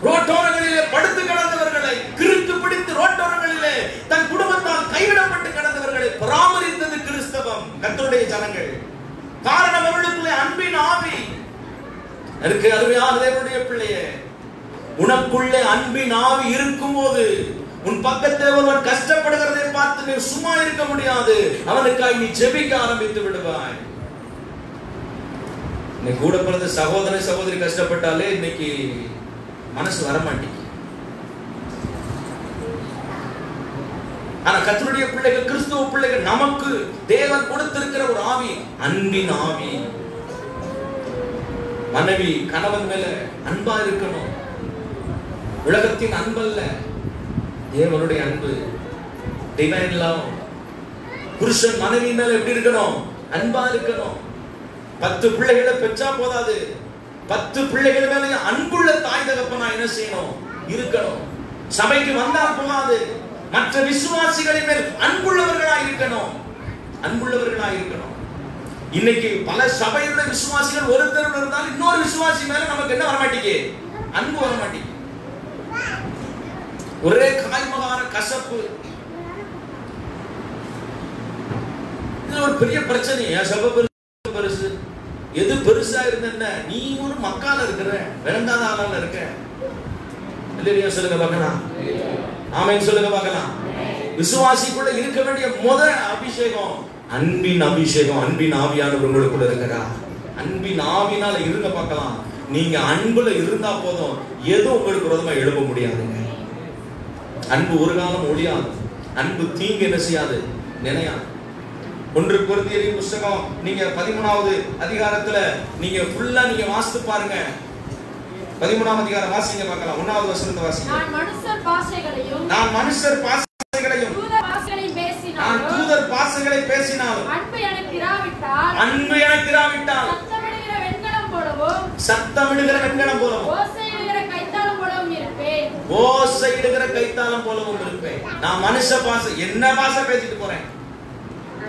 ரோட்டோரங்களிலே படுத்து கிடந்தவர்களை, கிறுக்கு பிடித்து ரோட்டோரங்களிலே தன் குடும்பத்தால் கைவிடப்பட்டு கிடந்தவர்களை பராமரித்தது கிறிஸ்தவம், கர்த்தருடைய ஜனங்கள். காரணம் அவர்களுக்குள்ளே அன்பின் ஆவி இருக்கு. அருமையான தேவனுடைய பிள்ளையே, உனக்குள்ளே அன்பின் ஆவி இருக்கும் போது உன் பக்கத்தில் ஒருவன் கஷ்டப்படுகிறதை பார்த்து நீ சும்மா இருக்க முடியாது. அவனுக்காக நீ ஜெபிக்க ஆரம்பித்து விடுவாய். நீ கூட பிறந்த சகோதர சகோதரி கஷ்டப்பட்டாலே இன்னைக்கு மனசு வரமாட்டேங்குது. ஆனா கர்த்தருடைய பிள்ளைகள், கிறிஸ்துவ பிள்ளைகள், நமக்கு தேவன் கொடுத்திருக்கிற ஒரு ஆவி, அன்பின் ஆவி. மனைவி கணவன் மேல அன்பா இருக்கணும். உலகத்தின் அன்பல்ல, தேவனுடைய அன்பு, டிவைன் லவ். புருஷன் மனைவி மேல எப்படி இருக்கணும்? அன்பா இருக்கணும். 10 பிள்ளைகளை பெற்றா போதாது, 10 பிள்ளைகள் மேல அன்புள்ள தாய் தகப்பனா என்ன செய்யணும்? இருக்கணும். சபைக்கு வந்தா போதாது, மற்ற விசுவாசிகளின் மேல் அன்புள்ளவர்களாய் இருக்கணும், அன்புள்ளவர்களாய் இருக்கணும். இன்னைக்கு பல சபையுள்ள விசுவாசிகள் ஒருத்தர் இருந்தால் இன்னொரு விசுவாசி மேல நமக்கு என்ன வரமாட்டேங்குது? அன்பு வரமாட்டேங்குது. ஒரே காய்மகார கசப்பு. இது ஒரு பெரிய பிரச்சனை. என் சபை பெருசு, எது பெருசா இருந்த நீ ஒரு மக்கால இருக்கிற, விளங்காத ஆளால இருக்க. இல்லையா? சொல்லுங்க பார்க்கலாம். ஆமென் சொல்லுங்க பார்க்கலாம். விசுவாசிக்குள்ள இருக்க வேண்டிய முதல் அபிஷேகம் அன்பின் அபிஷேகம். அன்பின் ஆவியானவர் உங்களுக்குள்ள இருக்கிறா. அன்பின் ஆவினால இருங்க பார்க்கலாம். நீங்க அன்புல இருந்தா போதும், எதுவும் உங்களுக்கு விரோதமா எழுப்ப முடியாதுங்க. அன்பு ஒரு காலம் ஒழியாது. அன்பு தீங்கு என்ன செய்யாது? நினையாது. 1 கொரிந்தியரின் புத்தகம் நீங்க 13வது அதிகாரத்துல நீங்க ஃபுல்லா நீங்க வாசித்து பாருங்க. 13ஆம் அதிகாரம் வாசிங்க பார்க்கலாம். 1வது வசனத்தை வாசிங்க. நான் மனுஷர் பாஷைகளையும் தூதர் பாஷைகளை பேசினாலும் அன்பு எனக்கு இராவிட்டால் சத்தமிடுகிற வெண்கலம் போலவும் ஓசையிடுகிற கைத்தாளம் போலவும் இருப்பேன். நான் மனுஷ பாஷை, என்ன பாஷை பேசிட்டு போறேன்,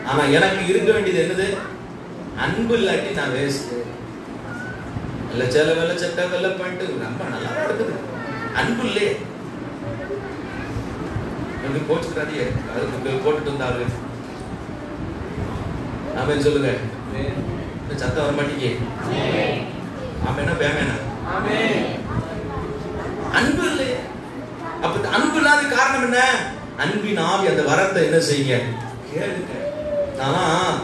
ஆனா எனக்கு இருக்க வேண்டியது என்னது? அன்பு இல்லாட்டி நான் வேஸ்ட். வெள்ள சட்டை வெள்ள பேண்ட் ரொம்ப நல்லா இருக்குது, அன்பு இல்லையே. போச்சுக்கிறாதியே, அதுக்கு போட்டுட்டு வந்தாரு. ஆமென் சொல்லுங்க. சத்தம் வர மாட்டீங்க. ஆமெனா பேமேனா? என்ன? அன்பின் ஆவி. அந்த வரத்தை என்ன செய்யுங்க? கேளுங்க. நான்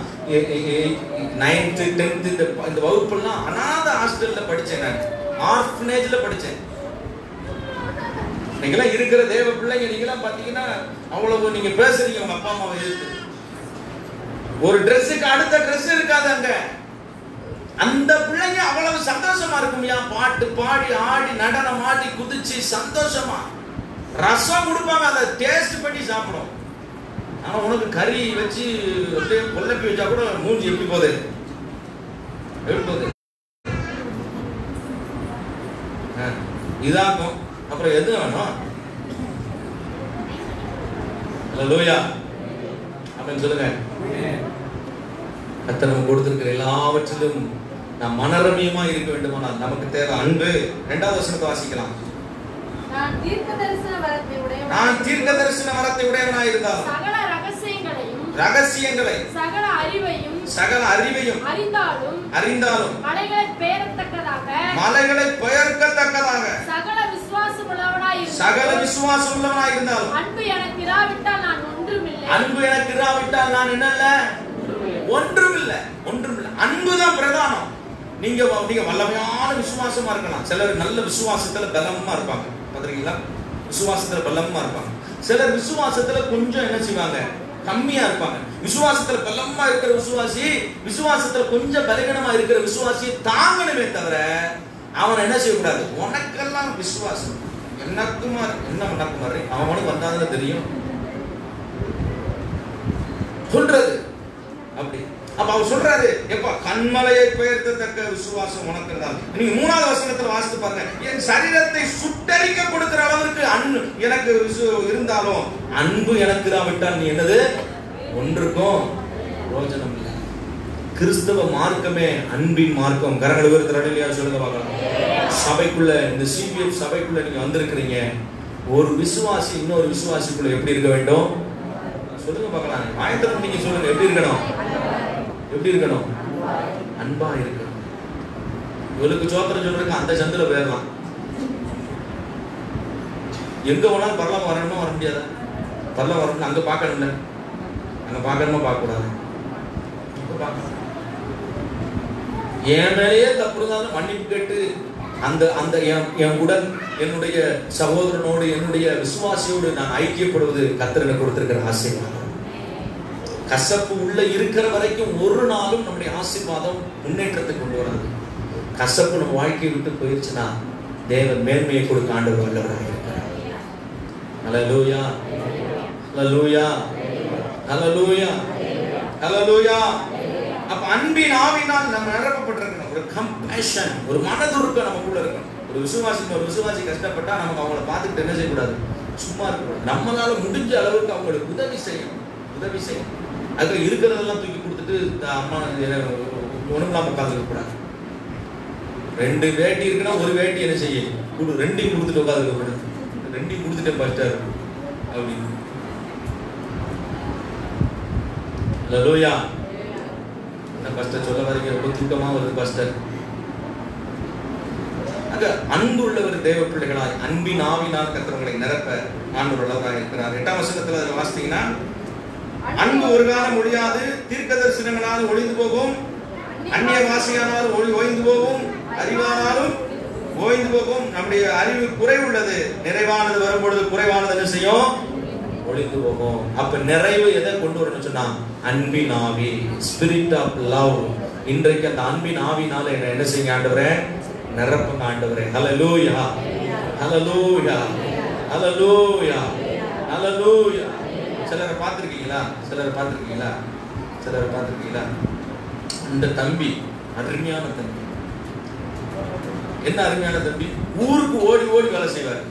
9th 10th இந்த வகுப்பெல்லாம் அநாத ஹாஸ்டல்ல படிச்சேன். நான் ஆர்ஃபனேஜ்ல படிச்சேன். நீங்களாம் இருக்கிற தேவ பிள்ளைங்க, நீங்களாம் பாத்தீங்கன்னா அவ்வளவு நீங்க பேசுறீங்க உங்க அப்பா அம்மாவை எதிர்த்து. ஒரு ட்ரெஸ்ஸுக்கு அடுத்த ட்ரெஸ் இருக்காது அங்க. அந்த பிள்ளைங்க அவ்வளவு சந்தோஷமா இருக்கும்யா, பாட்டு பாடி ஆடி நடனம் ஆடி குதிச்சு சந்தோஷமா. ரசம் கொடுப்பாங்க, அதை டேஸ்ட் பண்ணி சாப்பிடும். ஆனா உனக்கு கறி வச்சு அப்படியே கொல்லப்பி வச்சா கூட மூஞ்சி எப்படி போகுது? எப்படி போகுது? இதாக்கும். அப்புறம் எது வேணும்? ஹல்லேலூயா, ஆமென் சொல்லுங்க. கர்த்தர் நமக்கு கொடுத்திருக்கிற எல்லாவற்றிலும் நாம் மனரமியமா இருக்க வேண்டுமானால் நமக்கு தேவை அன்பு. 2வது வசனத்தை வாசிக்கலாம். நான் தீர்க்கதரிசன வரத்தை உடையவனாய் இருந்தாலும் ரகசியங்களை சகல அறிவையும் அறிந்தாலும் மலைகளை பெயர்க்கத்தக்கதாக சகல விசுவாசம் உள்ளவனாய் இருந்தாலும் அன்பு எனக்கு இராவிட்டால் நான் என்னல்ல? ஒன்றுமில்லை. அன்புதான் பிரதானம். நீங்க வல்லமையான விசுவாசமா இருக்கலாம். சிலர் நல்ல விசுவாசத்துல பலமா இருப்பாங்க, பாத்தீங்களா? விசுவாசத்துல பலமா இருப்பாங்க. சிலர் விசுவாசத்துல கொஞ்சம் என்ன செய்வாங்க? கம்மியா இருப்பாங்க. விசுவாசத்துல பலமா இருக்கிற விசுவாசி விசுவாசத்துல கொஞ்சம் பலகீனமா இருக்கிற விசுவாசி தாங்கணுமே தவிர அவன் என்ன செய்யக்கூடாது? உனக்கெல்லாம் விசுவாசம் என்னக்குமா என்ன பண்ணக்குமாறு அவனுக்கு வந்தாலும் தெரியும் சொல்றது அப்படி. அப்ப அவர் சொல்றாரு, எப்ப கண்மலையை பெயர்த்தக்க விசுவாசம் உனக்கு இருந்தால். நீங்க 3வது வசனத்துல வாசித்து பாருங்க. என் சரீரத்தை சுட்டரிக்க கொடுக்கிற அளவுக்கு எனக்கு இருந்தாலும் அன்பு எனக்கு இராவிட்டால் நீ என்னது? ஒன்றுக்கும் பிரயோஜனம் இல்லை. கிறிஸ்தவ மார்க்கமே அன்பின் மார்க்கம். கரங்களை உயர்த்தி சொல்லுங்க பார்க்கலாம். சபைக்குள்ள, இந்த சிபிஎஃப் சபைக்குள்ள நீங்க வந்திருக்கிறீங்க. ஒரு விசுவாசி இன்னொரு விசுவாசிக்குள்ள எப்படி இருக்க வேண்டும்? சொல்லுங்க பார்க்கலாம். ஆயத்தம் நீங்க சொல்லுங்க. எப்படி இருக்கணும்? எப்படி இருக்கணும்? அன்பா இருக்கணும். இவளுக்கு சோத்திரம் சொல்றதுக்கு அந்த சந்தில போயிடலாம். எங்க வேணாலும் பரலாம் வரணுமா? வர முடியாதா? பரலாம் வரணும் அங்க பார்க்கணும்ல. அங்க பார்க்கணுமா? பார்க்க கூடாது. என் மேலேயே தப்பு இருந்தாலும் மன்னிப்பு கேட்டு அந்த அந்த என் உடன் என்னுடைய சகோதரனோடு என்னுடைய விசுவாசியோடு நான் ஐக்கியப்படுவது கர்த்தர் எனக்கு கொடுத்திருக்கிற ஆசீர்வாதம். கசப்பு உள்ள இருக்கிற வரைக்கும் ஒரு நாளும் நம்முடைய ஆசீர்வாதம் முன்னேற்றத்தை கொண்டு வராது. கசப்பு நம்ம வாழ்க்கையை விட்டு போயிருச்சுன்னா தேவன் மேன்மையை கொடுக்க ஆண்டவர் வல்லவராக இருக்கிறார். ஹல்லேலூயா, ஹல்லேலூயா, ஹல்லேலூயா, ஹல்லேலூயா. அப்ப அன்பின் ஆவியினால் நம்ம நிரப்பப்பட்டிருக்கணும். ஒரு கம்பேஷன், ஒரு மனதுருக்கம் நமக்குள்ள இருக்கணும். ஒரு விசுவாசி கஷ்டப்பட்டா நமக்கு அவங்கள பார்த்துட்டு என்ன செய்யக்கூடாது? சும்மா இருக்கக்கூடாது. நம்மளால முடிஞ்ச அளவுக்கு அவங்களுக்கு உதவி செய்யணும். அதுக்கு இருக்கிறதெல்லாம் தூக்கி கொடுத்துட்டு அம்மா ஒண்ணுமில்லாம உட்காந்துருக்க கூடாது. 2 வேட்டி இருக்குன்னா ஒரு வேட்டி என்ன செய்ய? 2 கொடுத்துட்டு உட்காந்துருக்க கூடாது. 2 கொடுத்துட்டேன் பாஸ்டர் அப்படின்னு. ஹல்லேலூயா. என்ன பாஸ்டர் சொல்ல வரீங்க? ரொம்ப தூக்கமா வருது பாஸ்டர். அங்க அன்பு உள்ளவர் தேவ பிள்ளைகளாய் அன்பின் ஆவினால் கர்த்தர்களை நிரப்ப ஆண்டவர் உள்ளவராக இருக்கிறார். 8ஆம் வசனத்துல அதை வாசித்தீங்கன்னா, அன்பு ஒரு காலம் ஒழியாது, தீர்க்க தரிசனங்களால் ஒழிந்து போகும், அந்நிய வாசியானால் ஓய்ந்து போகும், அறிவானாலும் ஓய்ந்து போகும். நம்முடைய அறிவு குறைவுள்ளது, நிறைவானது வரும்பொழுது குறைவானது என்ன செய்யும்? ஒழிந்து போகும். அப்ப நிறைவு எதை கொண்டு வரணும்னு சொன்னா அன்பின் ஆவி, ஸ்பிரிட் ஆஃப் லவ். இன்றைக்கு அந்த அன்பின் ஆவினால என்ன செய்யுங்க ஆண்டவரே? நிரப்புங்க ஆண்டவரே. ஹல்லேலூயா, ஹல்லேலூயா, ஹல்லேலூயா, ஹல்லேலூயா. சிலரை பார்த்திருக்கீங்களா? இந்த தம்பி அருமையான தம்பி. என்ன அருமையான தம்பி? ஊருக்கு ஓடி ஓடி வேலை செய்வார்.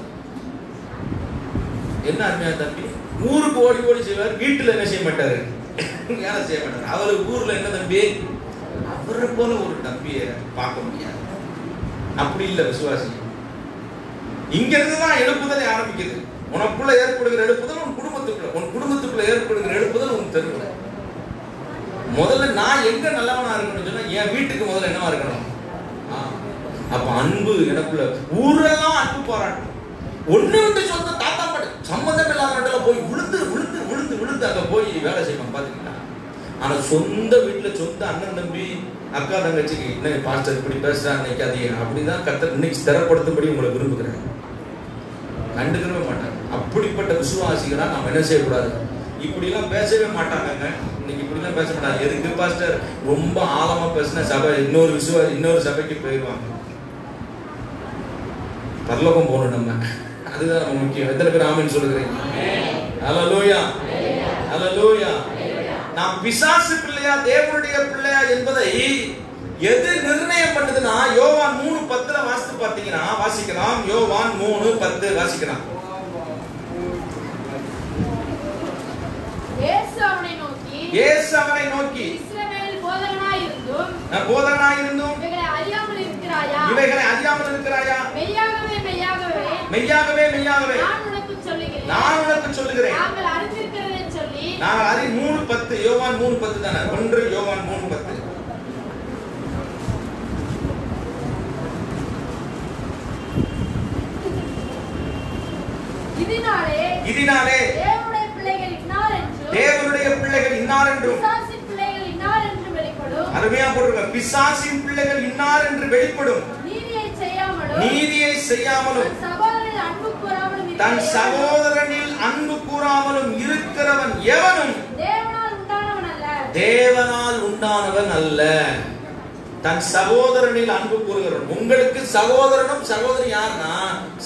என்ன அருமையான தம்பி? ஊருக்கு ஓடி ஓடி செய்வார். வீட்டுல என்ன செய்ய மாட்டாரு? வேலை செய்ய மாட்டாரு. அவரு ஊர்ல என்ன தம்பி? அவரை போல ஒரு தம்பியை பார்க்க முடியாது. அப்படி இல்லை விசுவாசி. இங்க இருந்துதான் எழுப்புதல் ஆரம்பிக்குது. உனக்குள்ள ஏற்படுகிற எழுப்புதல் உன் குடும்பத்துக்குள்ள ஏற்படுகிற எழுப்புதல் உன் தெருவுல. முதல்ல நான் எங்க நல்லவனா இருக்கணும்னு சொன்னா என் வீட்டுக்கு முதல்ல என்னவா இருக்கணும்? அப்ப அன்பு எனக்குள்ள ஊரெல்லாம் அன்பு பாராட்டும். ஒண்ணு விட்டு சொந்த தாத்தா பாட்டு சம்பந்தம் இல்லாத இடத்துல போய் விழுந்து விழுந்து விழுந்து விழுந்து அங்க போய் வேலை செய்வாங்க பாத்தீங்களா? ஆனா சொந்த வீட்டுல சொந்த அண்ணன் தம்பி அக்கா தங்கச்சிக்கு என்ன பாஸ்டர் இப்படி பேசுறாங்க நினைக்காதீங்க, அப்படிதான் கர்த்தர் இன்னைக்கு ஸ்திரப்படுத்தும்படி உங்களை விரும்புகிறேன். கண்டுக்கவே மாட்டாங்க. அப்படிப்பட்ட விசுவாசிகளா நாம் என்ன செய்யக்கூடாது? இப்படி எல்லாம் பேசவே மாட்டாங்க. இன்னைக்கு இப்படி எல்லாம் பேச மாட்டாங்க. எதுக்கு பாஸ்டர் ரொம்ப ஆழமா பேசின சபை இன்னொரு சபைக்கு போயிடுவாங்க. பரலோகம் போகணும் நம்ம, அதுதான் நம்ம முக்கியம். எத்தனை பேர் ஆமென் சொல்லுகிறீங்க? ஹல்லேலூயா, ஹல்லேலூயா. நாம் பிசாசு பிள்ளையா தேவனுடைய பிள்ளையா என்பதை எது நிர்ணயம் பண்ணுதுன்னா, யோவான் 3:10 வாசித்து பார்த்தீங்கன்னா வாசிக்கலாம். யோவான் 3:10 வாசிக்கலாம். இயேசு அவனை நோக்கி இஸ்ரவேல் போதகனாயிருந்தும் இவைகளை அறியாமல் இருக்கிறாயா? மெய்யாகவே நான் உனக்கு சொல்லுகிறேன். நாங்கள் அறிந்திருக்கிறதை சொல்லி 3:10 யோவான் 3:10 தானே? 1 யோவான் 3:10. இதனாலே தேவனுடைய பிள்ளைகள் இன்னார் என்றும் அருமையா போட்டிருக்க, பிசாசின் பிள்ளைகள் இன்னார் என்று வெளிப்படும். நீதியை செய்யாமலும் தன் சகோதரனில் அன்பு கூறாமலும் இருக்கிறவன் எவனும் தேவனால் உண்டானவன் அல்ல. தன் சகோதரனில் அன்பு கூறுகிறவன். உங்களுக்கு சகோதரனும் சகோதரி யாருன்னா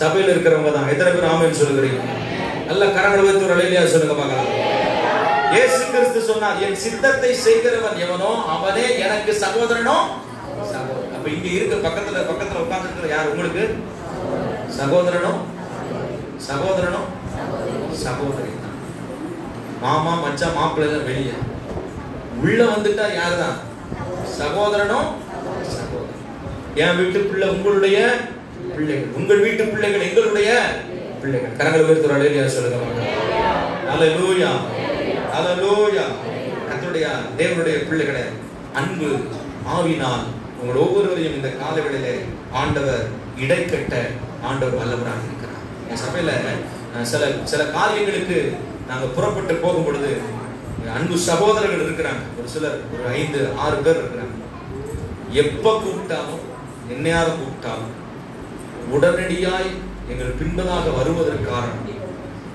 சபையில் இருக்கிறவங்க தான். எத்தனை பேர் ஆமென் சொல்லுகிறீங்க? நல்ல கரங்களை வைத்து ஒரு அல்லேலூயா சொல்லுங்க பார்க்கலாம். இயேசு கிறிஸ்து சொன்னார், என் சித்தத்தை செய்கிறவன் எவனோ அவனே எனக்கு சகோதரனோ சகோதரி. அப்ப இங்க இருக்க பக்கத்துல உட்கார்ந்து இருக்கிற யார் உங்களுக்கு சகோதரனோ சகோதரி தான். மாமா மச்சான் மாப்பிள்ளை எல்லாம் வெளியே, உள்ள வந்துட்டா யாருதான் சகோதரனோ சகோதரி. என் வீட்டு பிள்ளை உங்களுடைய பிள்ளைகள், உங்கள் வீட்டு பிள்ளைகள் எங்களுடைய பிள்ளைகள். கரங்களை உயர்த்தி ஒரு அல்லேலூயா சொல்லுங்க. ஹல்லேலூயா, ஹல்லேலூயா. கர்த்தருடைய தேவனுடைய பிள்ளைகளே, அன்பு ஆவினால் உங்கள் ஒவ்வொருவரையும் இந்த காலவெளியிலே ஆண்டவர் இடைக்கட்ட ஆண்டவர் வல்லவராக இருக்கிறார். என் சபையில சில காரியங்களுக்கு நாங்கள் புறப்பட்டு போகும் பொழுது அன்பு சகோதரர்கள் இருக்கிறாங்க. ஒரு சிலர் ஒரு 5-6 பேர் இருக்கிறாங்க. எப்ப கூப்பிட்டாலும் என்னையாவது கூப்பிட்டாலும் உடனடியாய் எங்கள் பின்பதாக வருவதற்கு காரணம்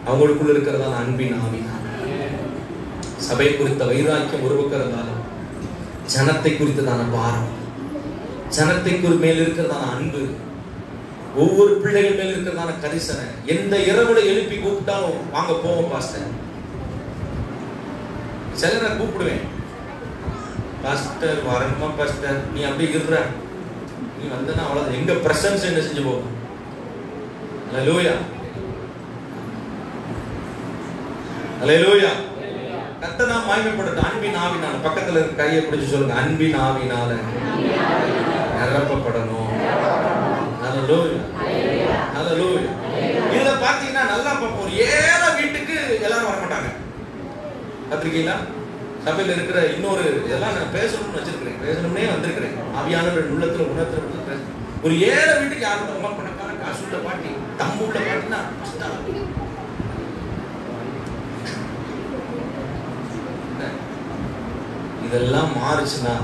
அவங்களுக்குள்ள இருக்கிறதான அன்பின் ஆவிதான். சபை குறித்த வைராக்கியம் ஒரு பக்கம் இருந்தாலும் ஜனத்தை குறித்ததான பாரம், ஜனத்தை மேல் இருக்கிறதான அன்பு, ஒவ்வொரு பிள்ளைகள் மேல் இருக்கிறதான கரிசனை. எந்த இரவுல எழுப்பி கூப்பிட்டாலும் வாங்க போவோம் பாஸ்டர். சிலரை கூப்பிடுவேன், பாஸ்டர் வரணுமா பாஸ்டர், நீ அப்படியே இருற, நீ வந்தனா அவ்வளவு எங்க பிரசன்ஸ் என்ன செஞ்சு போகும். ஹல்லேலூயா, ஹல்லேலூயா. கர்த்தர் நாம் மகிமைப்படட்டும். அன்பின் ஆவினால பக்கத்துல இருக்க கையை பிடிச்சு சொல்லுங்க, அன்பின் ஆவினால நிரப்பப்படணும். ஹல்லேலூயா, ஹல்லேலூயா. இதுல பாத்தீங்கன்னா நல்லா பார்ப்போம். ஒரு ஏழை வீட்டுக்கு எல்லாரும் வர மாட்டாங்க. பத்திரிகையில சபையில இருக்கிற இன்னொரு இதெல்லாம் நான் பேசணும்னு வச்சிருக்கிறேன், பேசணும்னே வந்திருக்கிறேன். ஆவியானவர் உள்ளத்துல உணர்த்துல ஒரு ஏழை வீட்டுக்கு யாரும் ரொம்ப பணக்கான காசு உள்ள பாட்டி தம்பு உள்ள பாட்டினா இதெல்லாம் மாறுச்சுன்னா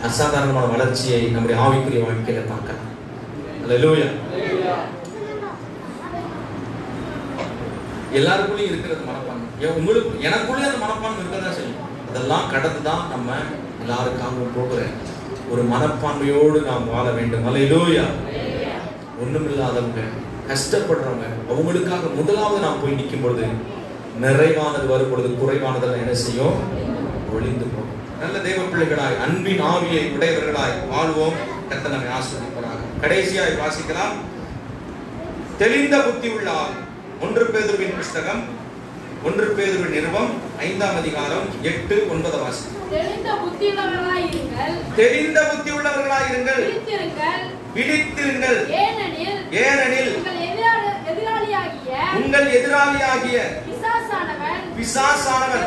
அசாதாரணமான வளர்ச்சியை நம்முடைய ஆவிக்குரிய வாழ்க்கையில பார்க்கலாம். ஹல்லேலூயா. எல்லாருக்குள்ளயும் இருக்கிறது மனப்பான்மை. உங்களுக்கு எனக்குள்ளே அந்த மனப்பான்மை இருக்கதான் செய்யும். அதெல்லாம் கடந்துதான் நம்ம எல்லாருக்காகவும் போகிற ஒரு மனப்பான்மையோடு நாம் வாழ வேண்டும். ஹல்லேலூயா. ஒண்ணுமில்லாதவங்க, கஷ்டப்படுறவங்க, அவங்களுக்காக முதலாவது நாம் போய் நிற்கும் பொழுது நிறைவானது வரும் பொழுது குறைவானதெல்லாம் என்ன செய்யும்? ஒளிந்து போகும். நல்ல தேவ பிள்ளைகளாய் அன்பின் ஆவியை உடையவர்களாய் வாழ்வோம். கர்த்தர் நம்மை ஆசீர்வதிப்பாராக. கடைசியாய் வாசிக்கலாம். தெளிந்த புத்தி உள்ள ஆள். 1 பேதுருவின் புஸ்தகம் 1 பேதுரு நிருபம் 5ஆம் அதிகாரம் 8-9 வாசி. தெளிந்த புத்தி உள்ளவர்களாய் இருங்கள். விழித்திருங்கள். ஏனெனில் உங்கள் எதிராளியாகிய பிசாசானவன்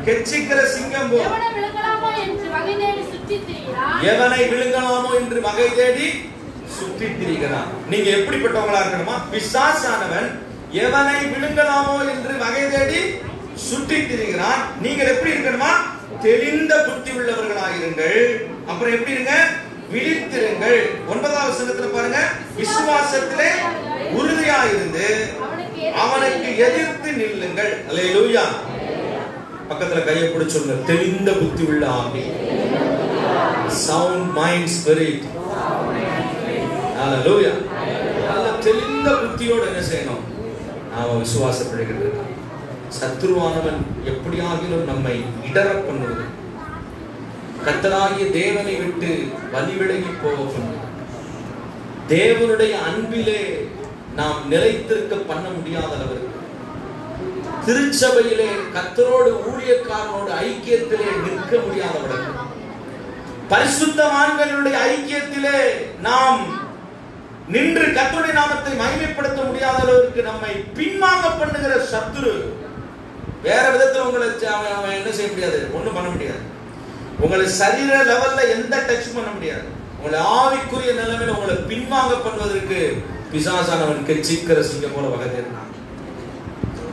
கெச்சிக்கிற சிங்கம் போல் எவனை விழுங்கலாமோ என்று வகை தேடி சுற்றித் திரிகிறான். நீங்க எப்படிப்பட்டவங்களா இருக்கணுமா? பிசாசானவன் எவனை விழுங்கலாமோ என்று வகை தேடி சுற்றி திரிகிறான். நீங்கள் எப்படி இருக்கணுமா? தெளிந்த புத்தி உள்ளவர்களாயிருங்கள். அப்புறம் எப்படி இருங்க? விழித்திருங்கள். 9வது வசனத்துல பாருங்க, விசுவாசத்திலே உறுதியாயிருந்து அவனுக்கு எதிர்த்து நில்லுங்கள். அல்லேலூயா. பக்கத்துல கையை பிடிச்சு சொல்லுங்க, தெளிந்த புத்தி உள்ள ஆவி. Sound mind spirit. அல்லேலூயா. நல்ல தெளிந்த புத்தியோட என்ன செய்யணும்? நாம விசுவாச பிள்ளைகள் இருக்கணும். சத்துருவானவன் எப்படியாகிலும் நம்மை இடர பண்ணுவது, கர்த்தராகிய தேவனை விட்டு வழி விலகி போக பண்ணுவது, தேவனுடைய அன்பிலே நாம் நிலைத்திருக்க பண்ண முடியாத அளவிற்கு, திருச்சபையிலே கர்த்தரோடு ஊழியக்காரனோடு ஐக்கியத்திலே நிற்க முடியாதவர்கள், பரிசுத்தவான்களுடைய ஐக்கியத்திலே நாம் நின்று கர்த்தருடைய நாமத்தை மகிமைப்படுத்த முடியாத அளவிற்கு நம்மை பின்வாங்க பண்ணுகிற சத்துரு வேற விதத்துல உங்களை அவன் என்ன செய்ய முடியாது? ஒண்ணும் பண்ண முடியாது. உங்களை சரீர லெவல்ல எந்த டச் பண்ண முடியாது. உங்களை ஆவிக்குரிய நிலைமையில உங்களை பின்வாங்க பண்ணுவதற்கு பிசாசானவன் கெச்சிக்கிற சிங்கம் போல வகை தேடினான்.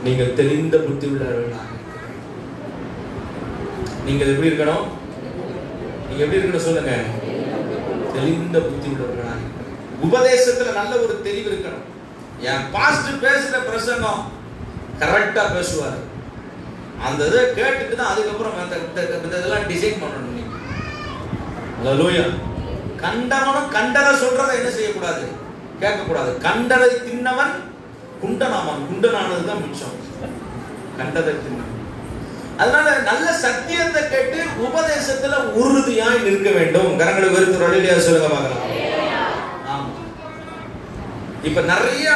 நீங்கள் தெளிந்த புத்தி உள்ளவர்களாக நீங்கள் எப்படி இருக்கணும்? நீங்க எப்படி இருக்கணும் சொல்லுங்க? தெளிந்த புத்தி உள்ளவர்களாக. உபதேசத்துல நல்ல ஒரு தெளிவு இருக்கணும். என் பாஸ்டர் பேசுற பிரசங்கம் கரெக்டா பேசுவாரு. அந்த இதை கேட்டுட்டு தான் அதுக்கப்புறம் இதெல்லாம் டிசைன் பண்ணணும். நீங்க அல்லேலூயா. கண்டவனும் கண்டதை சொல்றதை என்ன செய்யக்கூடாது? கேட்கக்கூடாது. கண்டதை தின்னவன் குண்டனாமன். குண்டனானதுதான் மிச்சம். கண்டதை தின்னவன். அதனால நல்ல சத்தியத்தை கேட்டு உபதேசத்துல உறுதியாய் நிற்க வேண்டும். கரங்களை வெறுத்து அல்லேலூயா சொல்லுங்க பார்க்கலாம். ஆமா. இப்ப நிறைய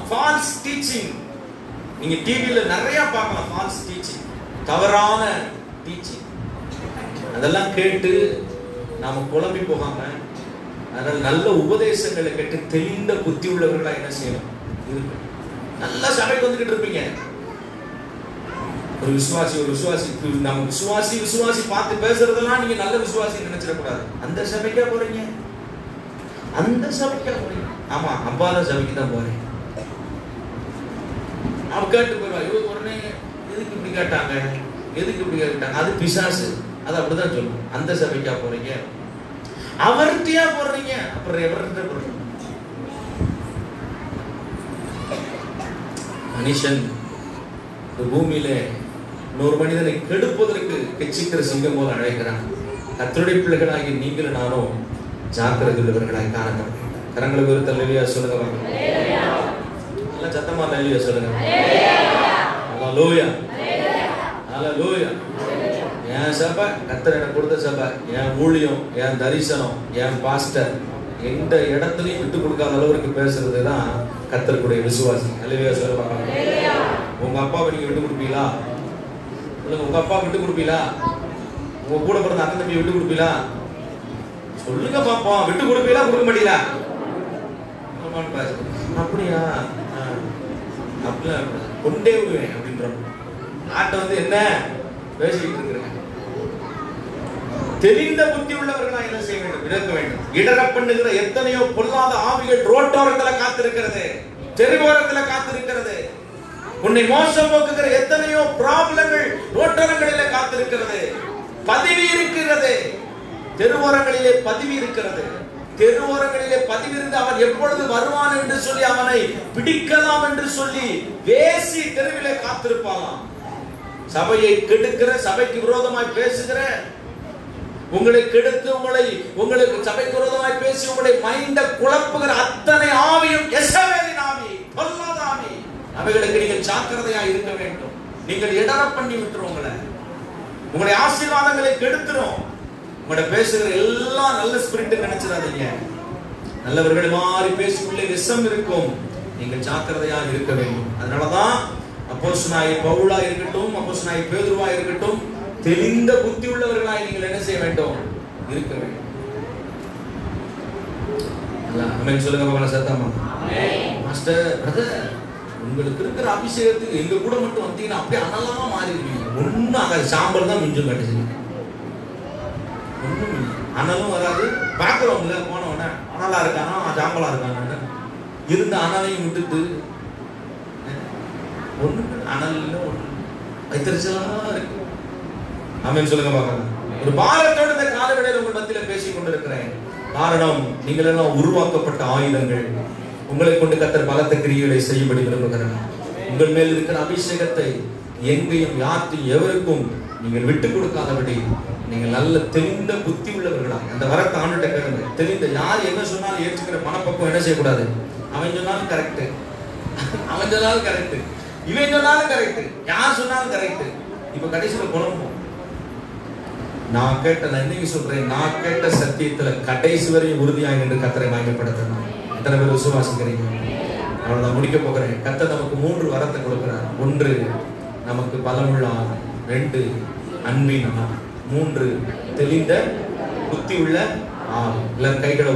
ஃபால்ஸ் டீச்சிங் நீங்க டிவில நிறைய பார்க்கலாம். ஃபால்ஸ் டீச்சிங், தவறான டீச்சிங். அதெல்லாம் கேட்டு நாம குழம்பி போகாம, அதனால நல்ல உபதேசங்களை கேட்டு தெளிந்த புத்தி உள்ளவர்களா என்ன செய்யணும்? நல்ல சபைக்கு வந்துகிட்டு இருப்பீங்க. ஒரு விசுவாசி நம்ம விசுவாசி பார்த்து பேசுறதெல்லாம் நீங்க நல்ல விசுவாசி நினைச்சிடக்கூடாது. அந்த சபைக்கா போறீங்க? அந்த சபைக்கா போறீங்க? ஆமா, அப்பால சபைக்கு தான் போறேன். அவ கேட்டு போயிடுவா. இவங்க உடனே எதுக்கு இப்படி கேட்டாங்க, எதுக்கு இப்படி கேட்டாங்க? அது பிசாசு. அது அப்படிதான் சொல்லும். அந்த சபைக்கா போறீங்க? அவர்த்தியா போடுறீங்க. அப்புறம் எவர்கிட்ட போடுறீங்க? மனுஷன் பூமியில இன்னொரு மனிதனை கெடுப்பதற்கு கெச்சிக்கிற சிங்கம் போல அழைக்கிறான். கர்த்தருடைய பிள்ளைகளாகி நீங்களும் நானும் ஜாக்கிரதை உள்ளவர்களாய் காணப்படும். கரங்களை வெறுத்து அல்லேலூயா சொல்லுங்க. நல்ல சத்தமா அல்லேலூயா சொல்லுங்க. அல்லேலூயா. அல்லேலூயா. என் சபை கர்த்தர் எனக்கு கொடுத்த சபை, என் ஊழியம், என் தரிசனம், என் பாஸ்டர் எந்த இடத்துலையும் விட்டு கொடுக்காத அளவுக்கு பேசுறது தான் கர்த்தருடைய விசுவாசி. அல்லேலூயா சொல்ல பார்க்கலாம். உங்க அப்பாவை நீங்க விட்டு கொடுப்பீங்களா? உங்க அப்பா விட்டு கொடுப்பீங்களா? உங்க கூட பிறந்த அண்ணன் தம்பி விட்டு கொடுப்பீங்களா? சொல்லுங்க பாப்போம். விட்டு கொடுப்பீங்களா? கொடுக்க மாட்டீங்களா? அப்படியா? அப்படிலாம் கொண்டே விடுவேன் அப்படின்றோம். நாட்டை வந்து என்ன பேசிக்கிட்டு இருக்கிறேன். தெரிந்த புத்தி உள்ளவர்களா என்ன செய்ய வேண்டும்? விளக்க வேண்டும். இடர பண்ணுகிற எத்தனையோ பொல்லாத ஆவிகள் ரோட்டோரத்தில் காத்திருக்கிறது, தெருவோரத்தில் காத்திருக்கிறது. உன்னை மோசம் போக்குகிற எத்தனையோ ப்ராப்ளங்கள் ரோட்டோரங்களிலே காத்திருக்கிறது. பதவி இருக்கிறது, தெருவோரங்களிலே பதவி இருக்கிறது. தெருவோரங்களிலே பதிவிருந்து அவன் எப்பொழுது வருவான் என்று சொல்லி அவனை பிடிக்கலாம் என்று சொல்லி வேசி தெருவிலே காத்திருப்பான். சபையை கெடுக்கிற, சபைக்கு விரோதமாய் பேசுகிற, உங்களை கெடுத்து உங்களுக்கு சபைக்கு விரோதமாய் பேசி உங்களுடைய மைண்ட குழப்புகிற அத்தனை ஆவியும் எசபேலின் ஆவி, பொல்லாத ஆவி. அவைகளுக்கு நீங்கள் ஜாக்கிரதையா இருக்க வேண்டும். நீங்கள் இடர பண்ணி விட்டுரும். உங்களுடைய ஆசீர்வாதங்களை கெடுத்துரும். உங்களோட பேசுகிற எல்லாம் நல்ல ஸ்பிரிட் நினைச்சிடாதீங்க. நல்லவர்கள் மாதிரி பேசிக்குள்ளே விஷம் இருக்கும். நீங்கள் ஜாக்கிரதையா இருக்க வேண்டும். அதனாலதான் அப்போஸ்தலனாகிய பவுலா இருக்கட்டும், அப்போஸ்தலனாகிய பேதுருவா இருக்கட்டும், தெளிந்த புத்தி உள்ளவர்களாய் நீங்கள் என்ன செய்ய வேண்டும்? இருக்க வேண்டும். ஆமென் சொல்லுங்க பாக்கலாம். சத்தமா மாஸ்டர் பிரதர், உங்களுக்கு இருக்கிற அபிஷேகத்துக்கு எங்க கூட மட்டும் வந்தீங்கன்னா அப்படியே அனலமா மாறிடுவீங்க. ஒன்னும் ஆகாது. சாம்பல் தான் மிஞ்சும். கட்டுச்சு ஒண்ணும் அனலும் வராது. பாக்குறவங்கள போனவன அனலா இருக்கானா சாம்பலா இருக்கான இருந்த அனலையும் விட்டுட்டு ஒண்ணு அனல் இல்ல, ஒண்ணு வைத்தறிச்சலா இருக்கு. ஆமென் சொல்லுங்க பார்க்கலாம். ஒரு பாரத்தோடு இந்த காலவெளியில் உங்கள் மத்தியில பேசிக் கொண்டிருக்கிறேன். காரணம், நீங்கள் எல்லாம் உருவாக்கப்பட்ட ஆயுதங்கள். உங்களை கொண்டு கர்த்தர் பலத்த கிரியைகளை செய்யும்படி விரும்புகிறார். உங்கள் மேல் இருக்கிற அபிஷேகத்தை எங்கேயும் யாருக்கும் எவருக்கும் நீங்கள் விட்டு கொடுக்காதபடி நீங்கள் நல்ல தெளிந்த புத்தி உள்ளவர்களா அந்த வரத்தை ஆண்டுகிட்ட கேளுங்க. தெளிந்த யார் என்ன சொன்னாலும் ஏற்றுக்கிற மனப்பக்குவம் என்ன செய்யக்கூடாது. அவன் சொன்னாலும் கரெக்ட், அவன் சொன்னாலும் கரெக்ட், இவன் சொன்னாலும் கரெக்ட், யார் சொன்னாலும் கரெக்ட். இப்ப கடைசியில குழம்பும். நான் இன்னைக்கு சொல்றேன், நான் கேட்ட சத்தியத்துல கடைசி வரையும் உறுதியாக நின்று கர்த்தரை மகிமைப்படுத்தணும். எத்தனை பேர் விசுவாசிக்கிறீங்க? அவ்வளவுதான் முடிக்க போகிறேன். கர்த்தர் நமக்கு 3 வரத்தை கொடுக்கிறார். 1 நமக்கு பலமுள்ள ஆவி, 2 அன்பின் ஆவி, 3 தெளிந்த புத்தி உள்ள ஆவி. எல்லாரும் கைகளை